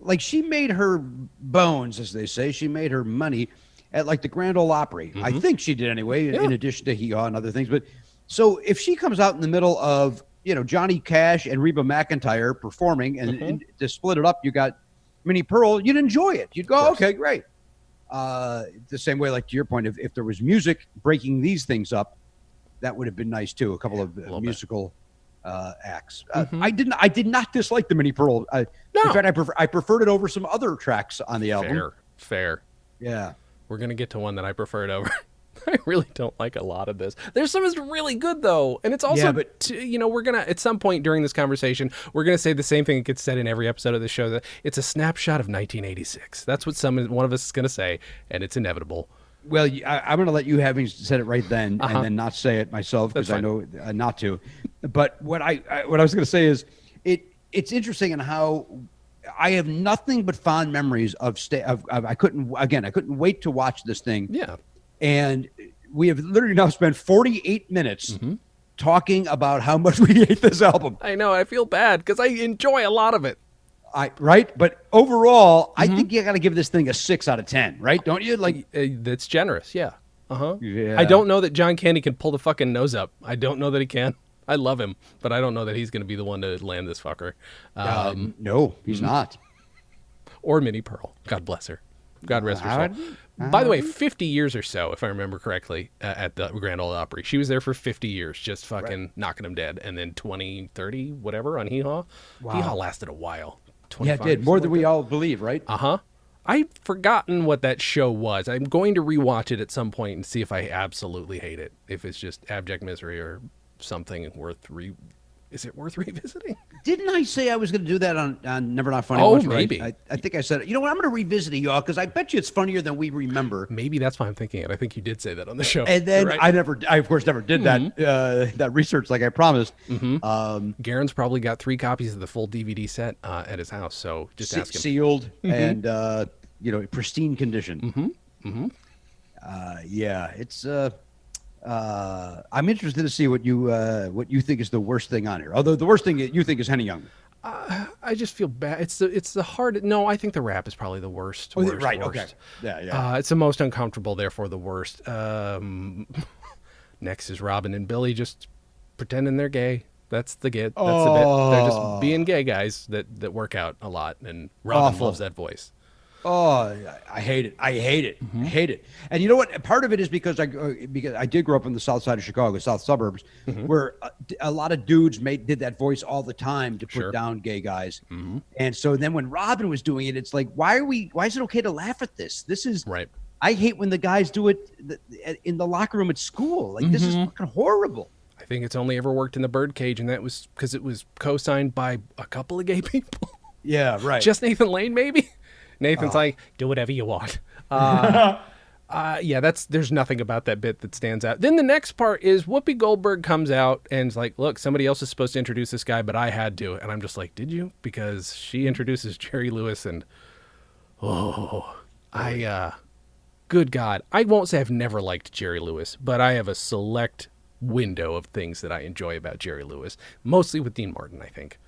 like she made her bones, as they say. She made her money at like the Grand Ole Opry. I think she did anyway, in addition to Hee Haw and other things. But so if she comes out in the middle of Johnny Cash and Reba McEntire performing, and to split it up, you got Minnie Pearl, you'd enjoy it. You'd go, okay, great. The same way, like to your point, if there was music breaking these things up, that would have been nice too. A couple of musical acts. I did not dislike the Minnie Pearl. No. In fact, I preferred it over some other tracks on the album. Fair. Yeah. We're gonna get to one that I preferred over. I really don't like a lot of this. There's some that's really good though, and it's also, we're gonna at some point during this conversation, we're gonna say the same thing that gets said in every episode of the show, that it's a snapshot of 1986. That's what one of us is gonna say, and it's inevitable. Well, I'm gonna let you, having said it right then, and then not say it myself because I know not to. But what I was gonna say is it's interesting in how I have nothing but fond memories of I couldn't wait to watch this thing. Yeah. And we have literally now spent 48 minutes talking about how much we hate this album. I know. I feel bad because I enjoy a lot of it. Right? But overall, I think you got to give this thing a 6 out of 10, right? Don't you? Like that's generous. Yeah. Yeah. I don't know that John Candy can pull the fucking nose up. I don't know that he can. I love him, but I don't know that he's going to be the one to land this fucker. No, he's not. Or Minnie Pearl. God bless her. God rest her soul. By the way, 50 years or so, if I remember correctly, at the Grand Ole Opry. She was there for 50 years, just fucking knocking them dead. And then 20, 30, whatever, on Hee Haw. Wow. Hee Haw lasted a while. Yeah, it did. More than we all believe, right? I've forgotten what that show was. I'm going to rewatch it at some point and see if I absolutely hate it. If it's just abject misery or something worth Is it worth revisiting? Didn't I say I was going to do that on Never Not Funny? Oh, maybe. I think I said it. You know what? I'm going to revisit it, y'all, because I bet you it's funnier than we remember. Maybe that's why I'm thinking it. I think you did say that on the show. And then I of course never did that research like I promised. Garen's probably got 3 copies of the full DVD set at his house, so just ask him. Sealed and pristine condition. Yeah, it's. I'm interested to see what you think is the worst thing on here. Although the worst thing you think is Henny Youngman. I just feel bad. It's the hard. No, I think the rap is probably the worst. Right. Worst. Okay. Yeah. It's the most uncomfortable, therefore the worst. Next is Robin and Billy just pretending they're gay. That's the bit. They're just being gay guys that work out a lot, and Robin loves that voice. Oh, I hate it. I hate it. I hate it. And you know what? Part of it is because I did grow up on the south side of Chicago, south suburbs, where a lot of dudes did that voice all the time to put down gay guys. And so then when Robin was doing it, it's like, why is it okay to laugh at this? This is right. I hate when the guys do it in the locker room at school. Like, this is fucking horrible. I think it's only ever worked in the Birdcage, and that was because it was co-signed by a couple of gay people. Yeah, right. Just Nathan Lane, maybe. Nathan's like, do whatever you want. Yeah, there's nothing about that bit that stands out. Then the next part is Whoopi Goldberg comes out and is like, look, somebody else is supposed to introduce this guy, but I had to. And I'm just like, did you? Because she introduces Jerry Lewis, and good God. I won't say I've never liked Jerry Lewis, but I have a select window of things that I enjoy about Jerry Lewis, mostly with Dean Martin, I think.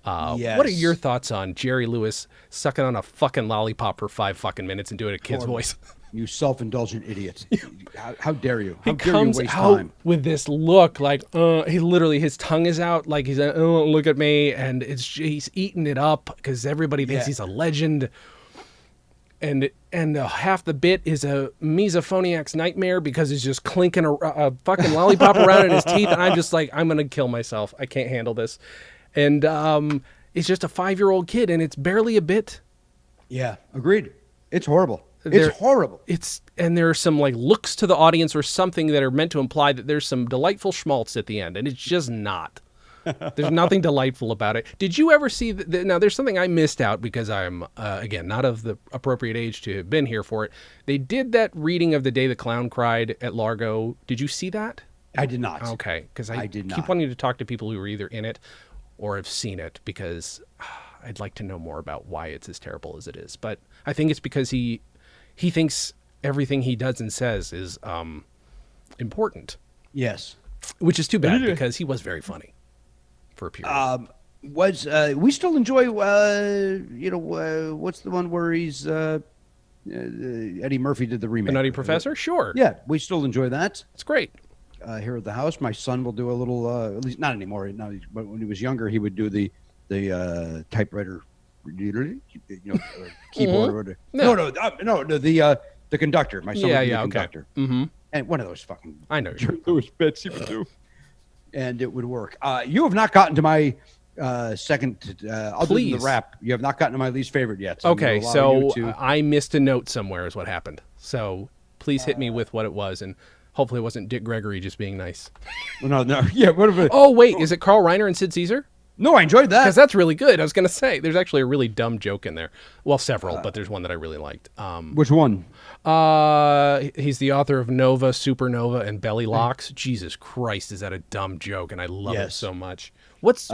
Yes. What are your thoughts on Jerry Lewis sucking on a fucking lollipop for 5 fucking minutes and doing a kid's voice? You self-indulgent idiot. How dare you? How He dare comes you waste out time? with this look like, he literally, his tongue is out, like he's like, oh, look at me, and he's eating it up because everybody thinks he's a legend. And half the bit is a mesophoniac's nightmare because he's just clinking a fucking lollipop around in his teeth, and I'm just like, I'm gonna kill myself. I can't handle this. And it's just a 5-year-old kid, and it's barely a bit. Yeah, agreed. It's horrible. It's horrible. And there are some like looks to the audience or something that are meant to imply that there's some delightful schmaltz at the end, and it's just not. There's nothing delightful about it. Did you ever see now there's something I missed out because I'm again not of the appropriate age to have been here for it. They did that reading of The Day the Clown Cried at Largo. Did you see that? I did not. Okay, because I did keep not. wanting to talk to people who are either in it or have seen it, because I'd like to know more about why it's as terrible as it is. But I think it's because he thinks everything he does and says is important. Yes. Which is too bad because he was very funny for a period. We still enjoy, what's the one where he's, Eddie Murphy did the remake. The Nutty Professor? Sure. Yeah, we still enjoy that. It's great. Here at the house, my son will do a little, at least not anymore. Now, but when he was younger, he would do the typewriter, keyboard. The conductor. My son would be the conductor. Mm-hmm. And one of those fucking I know. Lewis bits he would do. And it would work. You have not gotten to my second, other than the rap, you have not gotten to my least favorite yet. So okay, so I missed a note somewhere is what happened. So please hit me with what it was, and hopefully it wasn't Dick Gregory just being nice. No. Yeah, what if it? Oh, wait, is it Carl Reiner and Sid Caesar? No, I enjoyed that. Because that's really good. I was going to say, there's actually a really dumb joke in there. Well, several, but there's one that I really liked. Which one? He's the author of Nova, Supernova, and Belly Locks. Jesus Christ, is that a dumb joke? And I love it so much. What's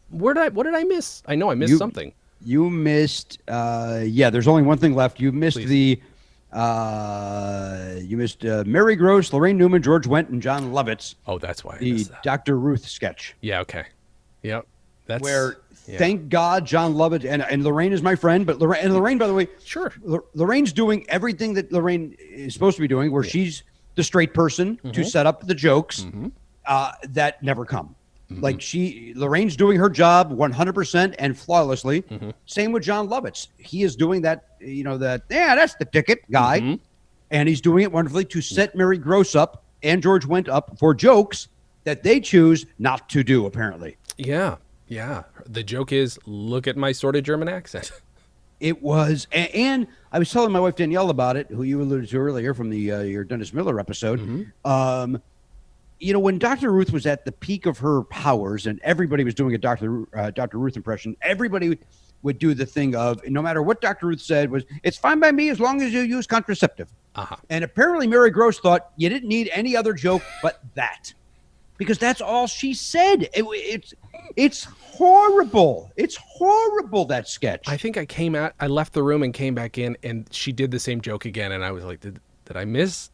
what did I miss? I know I missed something. You missed, there's only one thing left. You missed Mary Gross, Lorraine Newman, George Wendt, and John Lovitz. Oh, that's why I the missed that. Dr. Ruth sketch. Yeah, okay. Yep. That's where thank God John Lovitz and Lorraine is my friend, but Lorraine, by the way, sure, Lorraine's doing everything that Lorraine is supposed to be doing, where she's the straight person to set up the jokes that never come. Like Lorraine's doing her job 100% and flawlessly. Same with John Lovitz. He is doing that, that's the ticket guy. And he's doing it wonderfully to set Mary Gross up and George Wendt up for jokes that they choose not to do, apparently. Yeah. The joke is, look at my sort of German accent. It was, and I was telling my wife Danielle about it, who you alluded to earlier from the your Dennis Miller episode. When Dr. Ruth was at the peak of her powers, and everybody was doing a Dr. Ruth impression, everybody would do the thing of, no matter what Dr. Ruth said, was, it's fine by me as long as you use contraceptive. And apparently Mary Gross thought you didn't need any other joke but that, because that's all she said. It's horrible. It's horrible, that sketch. I think I left the room and came back in, and she did the same joke again, and I was like, did I miss?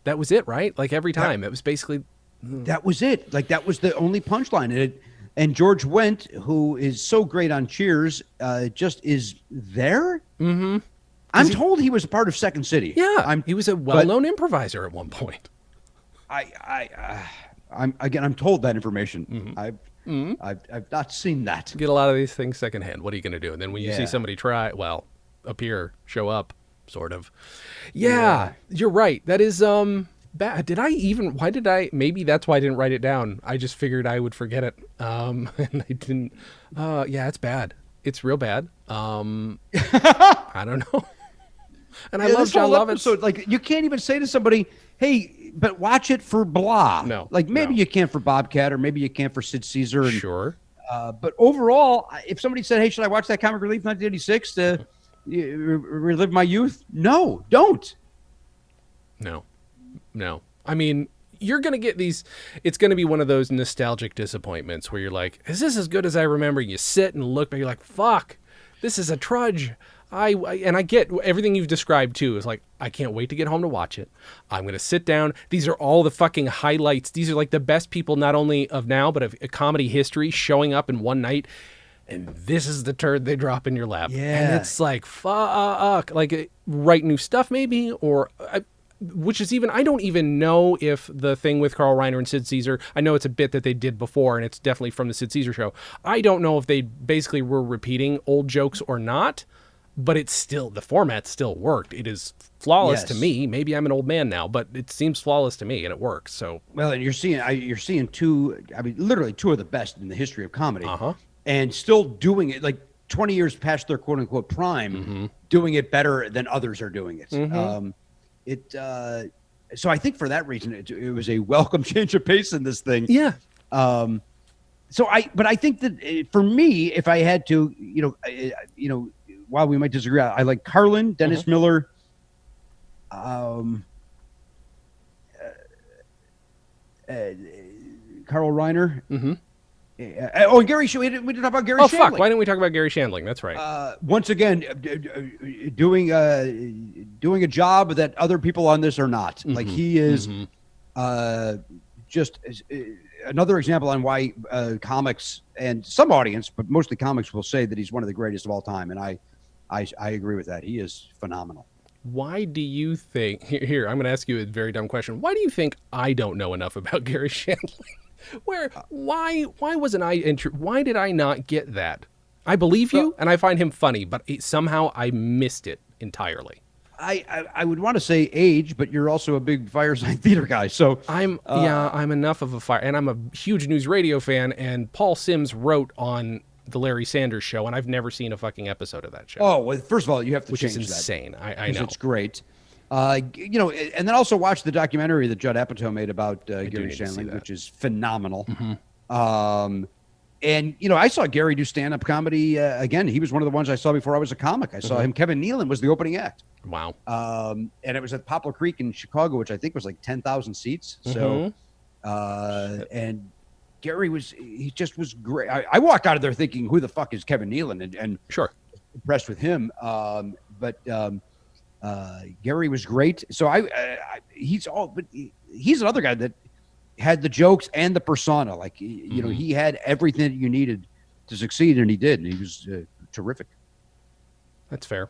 That was it, right? Like every time. It was basically... That was it. Like, that was the only punchline. And George Wendt, who is so great on Cheers, just is there. I'm told he was a part of Second City. Yeah, he was a well-known improviser at one point. I'm told that information. I've not seen that. Get a lot of these things secondhand. What are you going to do? And then when you see Yeah. somebody show up, sort of. Yeah, you're right. That is bad. Maybe that's why I didn't write it down. I just figured I would forget it. And I didn't. Yeah, it's bad. It's real bad. I don't know. And I love this John whole Lovitz. episode, like, you can't even say to somebody, hey, but watch it for blah. No, Like, maybe no. you can for Bobcat, or maybe you can for Sid Caesar. And, Sure. but overall, if somebody said, hey, should I watch that Comic Relief 1986 to relive my youth? No, don't. No. I mean, you're going to get these. It's going to be one of those nostalgic disappointments where you're like, is this as good as I remember? You sit and look, but you're like, fuck, this is a trudge. And I get everything you've described too. Is like, I can't wait to get home to watch it. I'm going to sit down. These are all the fucking highlights. These are like the best people, not only of now, but of comedy history showing up in one night. And this is the turd they drop in your lap. Yeah. And it's like, fuck. Like, write new stuff maybe, which is even, I don't even know if the thing with Carl Reiner and Sid Caesar, I know it's a bit that they did before, and it's definitely from the Sid Caesar show. I don't know if they basically were repeating old jokes or not, but it's still, the format still worked. It is flawless to me. Maybe I'm an old man now, but it seems flawless to me, and it works. So, well, and you're seeing two, I mean, literally two of the best in the history of comedy, Uh-huh. and still doing it like 20 years past their quote unquote prime, doing it better than others are doing it. So I think for that reason, it was a welcome change of pace in this thing. yeah. But I think that for me, if I had to, while we might disagree, I like Carlin, Dennis Miller, Carl Reiner. And Gary. We didn't talk about Gary. Oh, Shandling. fuck. Why didn't we talk about Gary Shandling? That's right. Once again, doing a job that other people on this are not. Like, he is just another example on why comics and some audience, but mostly comics, will say that he's one of the greatest of all time. And I agree with that. He is phenomenal. Why do you think, here, I'm going to ask you a very dumb question. Why do you think I don't know enough about Gary Shandling? Why wasn't why did I not get that? I believe you, and I find him funny, but somehow I missed it entirely. I would want to say age, but you're also a big Fireside Theater guy, so I'm enough of a fire, and I'm a huge news radio fan. And Paul Sims wrote on the Larry Sanders Show, and I've never seen a fucking episode of that show. Oh, well, first of all, you have to which change is insane. I know it's great. And then also watch the documentary that Judd Apatow made about Gary Shandling, which is phenomenal. And I saw Gary do stand-up comedy again. He was one of the ones I saw before I was a comic. I saw him. Kevin Nealon was the opening act. Wow. And it was at Poplar Creek in Chicago, which I think was like 10,000 seats. So, and Gary he just was great. I walked out of there thinking, who the fuck is Kevin Nealon? And Sure. Impressed with him. But Gary was great. So he's another guy that had the jokes and the persona. Like, he had everything that you needed to succeed, and he did. And he was terrific. That's fair.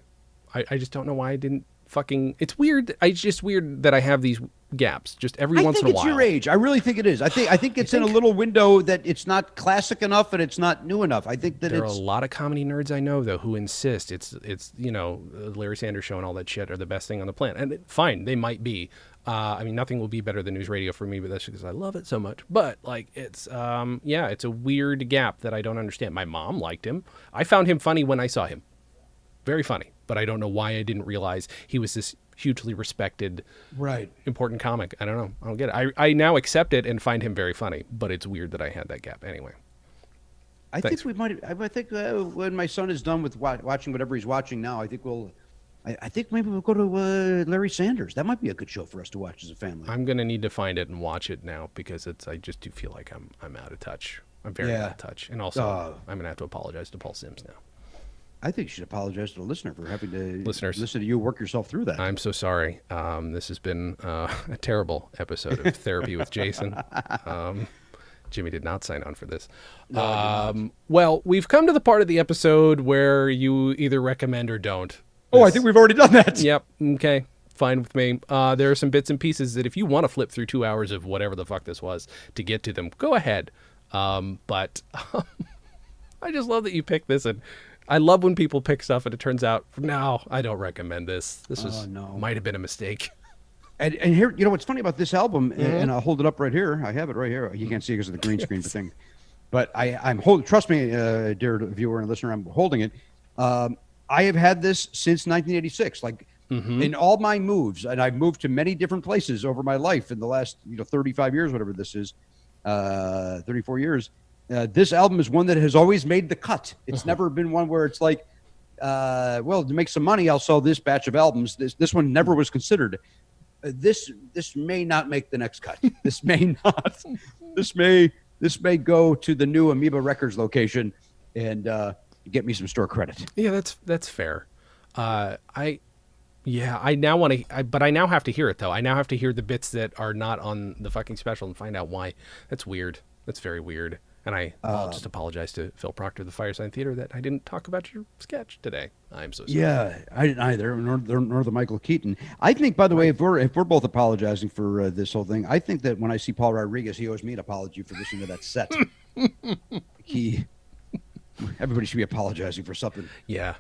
I just don't know why I didn't fucking. It's weird. It's just weird that I have these gaps just every once in a while. I think it's your age. I really think it is. I think it's in a little window that it's not classic enough and it's not new enough. I think that there are a lot of comedy nerds I know though who insist it's Larry Sanders Show and all that shit are the best thing on the planet. And fine, they might be. I mean, nothing will be better than news radio for me, but that's because I love it so much. But like, it's it's a weird gap that I don't understand. My mom liked him. I found him funny when I saw him. Very funny, but I don't know why I didn't realize he was this hugely respected, important comic. I don't know. I don't get it. I now accept it and find him very funny, but it's weird that I had that gap. Anyway, I think we might. I think when my son is done with watching whatever he's watching now, I think maybe we'll go to Larry Sanders. That might be a good show for us to watch as a family. I'm gonna need to find it and watch it now because I just do feel like I'm out of touch. I'm very out of touch, and also I'm gonna have to apologize to Paul Sims now. I think you should apologize to the listener for having to listen to you work yourself through that. I'm so sorry. This has been a terrible episode of Therapy with Jason. Jimmy did not sign on for this. No, well, we've come to the part of the episode where you either recommend or don't. I think we've already done that. Yep. Okay. fine with me. There are some bits and pieces that if you want to flip through 2 hours of whatever the fuck this was to get to them, go ahead. But I just love that you picked this, and I love when people pick stuff and it turns out, no, I don't recommend this. This might have been a mistake. And here, what's funny about this album, and I'll hold it up right here. I have it right here. You can't see it because of the green screen thing. But I'm holding, trust me, dear viewer and listener, I'm holding it. I have had this since 1986. Like in all my moves, and I've moved to many different places over my life in the last 35 years, whatever this is, 34 years. This album is one that has always made the cut. It's never been one where it's like, well, to make some money, I'll sell this batch of albums. This one never was considered. This may not make the next cut. This may not. This may go to the new Amoeba Records location and get me some store credit. Yeah, that's fair. I now want to, but I now have to hear it though. I now have to hear the bits that are not on the fucking special and find out why. That's weird. That's very weird. And I'll just apologize to Phil Proctor, the Firesign Theater, that I didn't talk about your sketch today. I'm so sorry. Yeah, I didn't either, nor the Michael Keaton. I think, by the way, if we're both apologizing for this whole thing, I think that when I see Paul Rodriguez, he owes me an apology for listening to that set. Everybody should be apologizing for something. Yeah,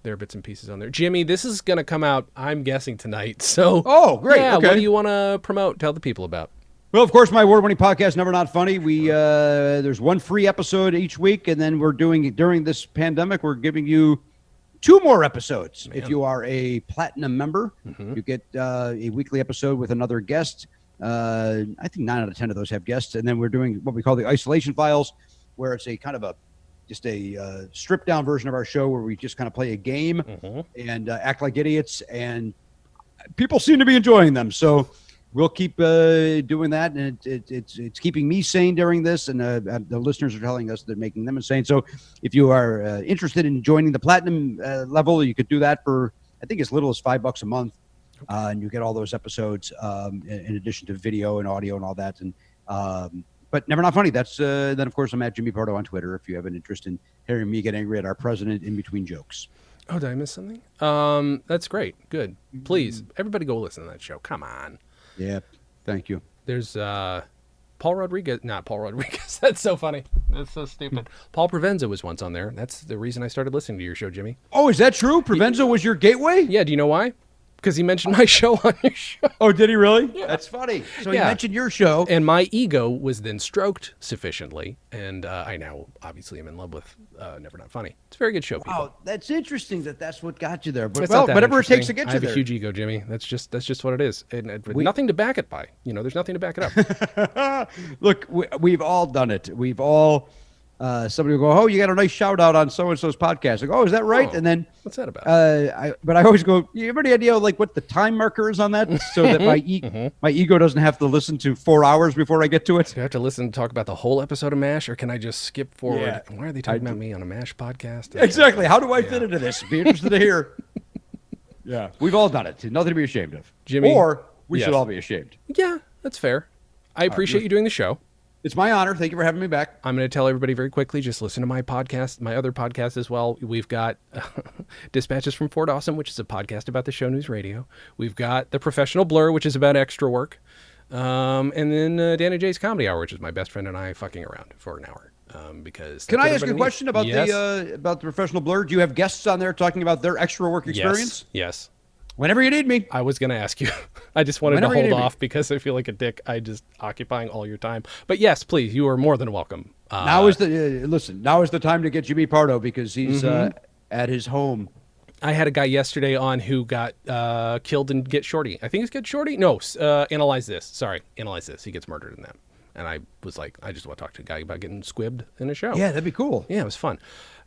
there are bits and pieces on there. Jimmy, this is going to come out, I'm guessing, tonight. So, oh, great. Yeah, okay. What do you want to promote? Tell the people about. Well, of course, my award-winning podcast, Never Not Funny. We there's one free episode each week, and then we're doing, during this pandemic, we're giving you 2 more episodes. Man. If you are a platinum member, you get a weekly episode with another guest. I think 9 out of 10 of those have guests. And then we're doing what we call the Isolation Files, where it's a kind of just a stripped-down version of our show where we just kind of play a game and act like idiots, and people seem to be enjoying them. So we'll keep doing that, and it's keeping me sane during this, and the listeners are telling us they're making them insane. So if you are interested in joining the platinum level, you could do that for, I think, as little as $5 a month, and you get all those episodes in addition to video and audio and all that. And but Never Not Funny. That's then, of course, I'm at Jimmy Pardo on Twitter if you have an interest in hearing me get angry at our president in between jokes. Oh, did I miss something? That's great. Good. Please, everybody go listen to that show. Come on. Yeah, thank you. There's Paul Rodriguez. Not Paul Rodriguez. That's so funny. That's so stupid. Paul Provenza was once on there. That's the reason I started listening to your show, Jimmy. Oh, is that true? Provenza was your gateway? Yeah, do you know why? Because he mentioned my show on your show. Oh, did he really? Yeah. That's funny. So he mentioned your show. And my ego was then stroked sufficiently, and I now obviously am in love with Never Not Funny. It's a very good show, people. Wow, that's interesting that's what got you there. But well, whatever it takes to get you there. I have a huge ego, Jimmy. That's just what it is. And nothing to back it by. There's nothing to back it up. Look, we've all done it. We've all... somebody will go, oh, you got a nice shout out on so-and-so's podcast. I go, oh, is that right? Oh, and then what's that about? But I always go, you have any idea like what the time marker is on that? So that my ego doesn't have to listen to 4 hours before I get to it. Do I have to listen and talk about the whole episode of MASH, or can I just skip forward? Yeah. Why are they talking about me on a MASH podcast? Exactly. How do I fit into this? Be interested to hear. Yeah. We've all done it. Nothing to be ashamed of. Jimmy. Or we should all be ashamed. Yeah, that's fair. I appreciate you doing the show. It's my honor. Thank you for having me back. I'm going to tell everybody very quickly, just listen to my podcast, my other podcast as well. We've got Dispatches from Fort Awesome, which is a podcast about the show News Radio. We've got The Professional Blur, which is about extra work. And then Dan and Jay's Comedy Hour, which is my best friend and I fucking around for an hour. Because can I ask you a question about the Professional Blur? Do you have guests on there talking about their extra work experience? Yes. Whenever you need me. I was going to ask you. I just wanted to hold off because I feel like a dick. I just occupying all your time. But yes, please, you are more than welcome. Now is the time to get Jimmy Pardo because he's at his home. I had a guy yesterday on who got killed in Get Shorty. I think it's Get Shorty. No, Analyze This. Sorry, Analyze This. He gets murdered in that. And I was like, I just want to talk to a guy about getting squibbed in a show. Yeah, that'd be cool. Yeah, it was fun.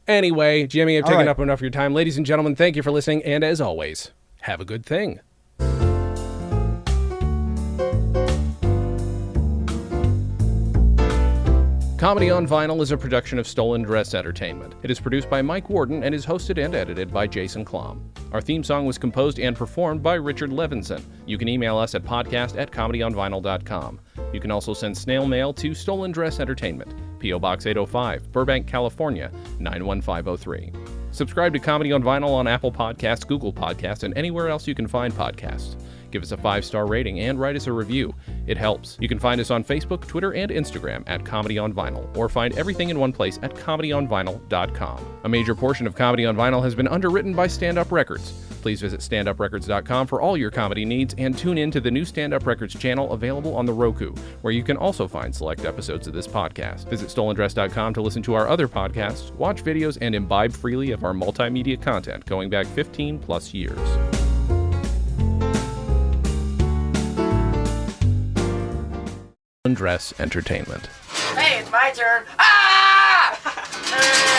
Anyway, Jimmy, I've taken up enough of your time. Ladies and gentlemen, thank you for listening. And as always, have a good thing. Comedy on Vinyl is a production of StolenDress Entertainment. It is produced by Mike Warden and is hosted and edited by Jason Klom. Our theme song was composed and performed by Richard Levinson. You can email us at podcast@comedyonvinyl.com. You can also send snail mail to StolenDress Entertainment, P.O. Box 805, Burbank, California, 91503. Subscribe to Comedy on Vinyl on Apple Podcasts, Google Podcasts, and anywhere else you can find podcasts. Give us a 5-star rating and write us a review. It helps. You can find us on Facebook, Twitter, and Instagram at Comedy on Vinyl, or find everything in one place at comedyonvinyl.com. A major portion of Comedy on Vinyl has been underwritten by Stand Up Records. Please visit standuprecords.com for all your comedy needs and tune in to the new Stand Up Records channel available on the Roku, where you can also find select episodes of this podcast. Visit StolenDress.com to listen to our other podcasts, watch videos, and imbibe freely of our multimedia content going back 15 plus years. StolenDress Entertainment. Hey, it's my turn. Ah!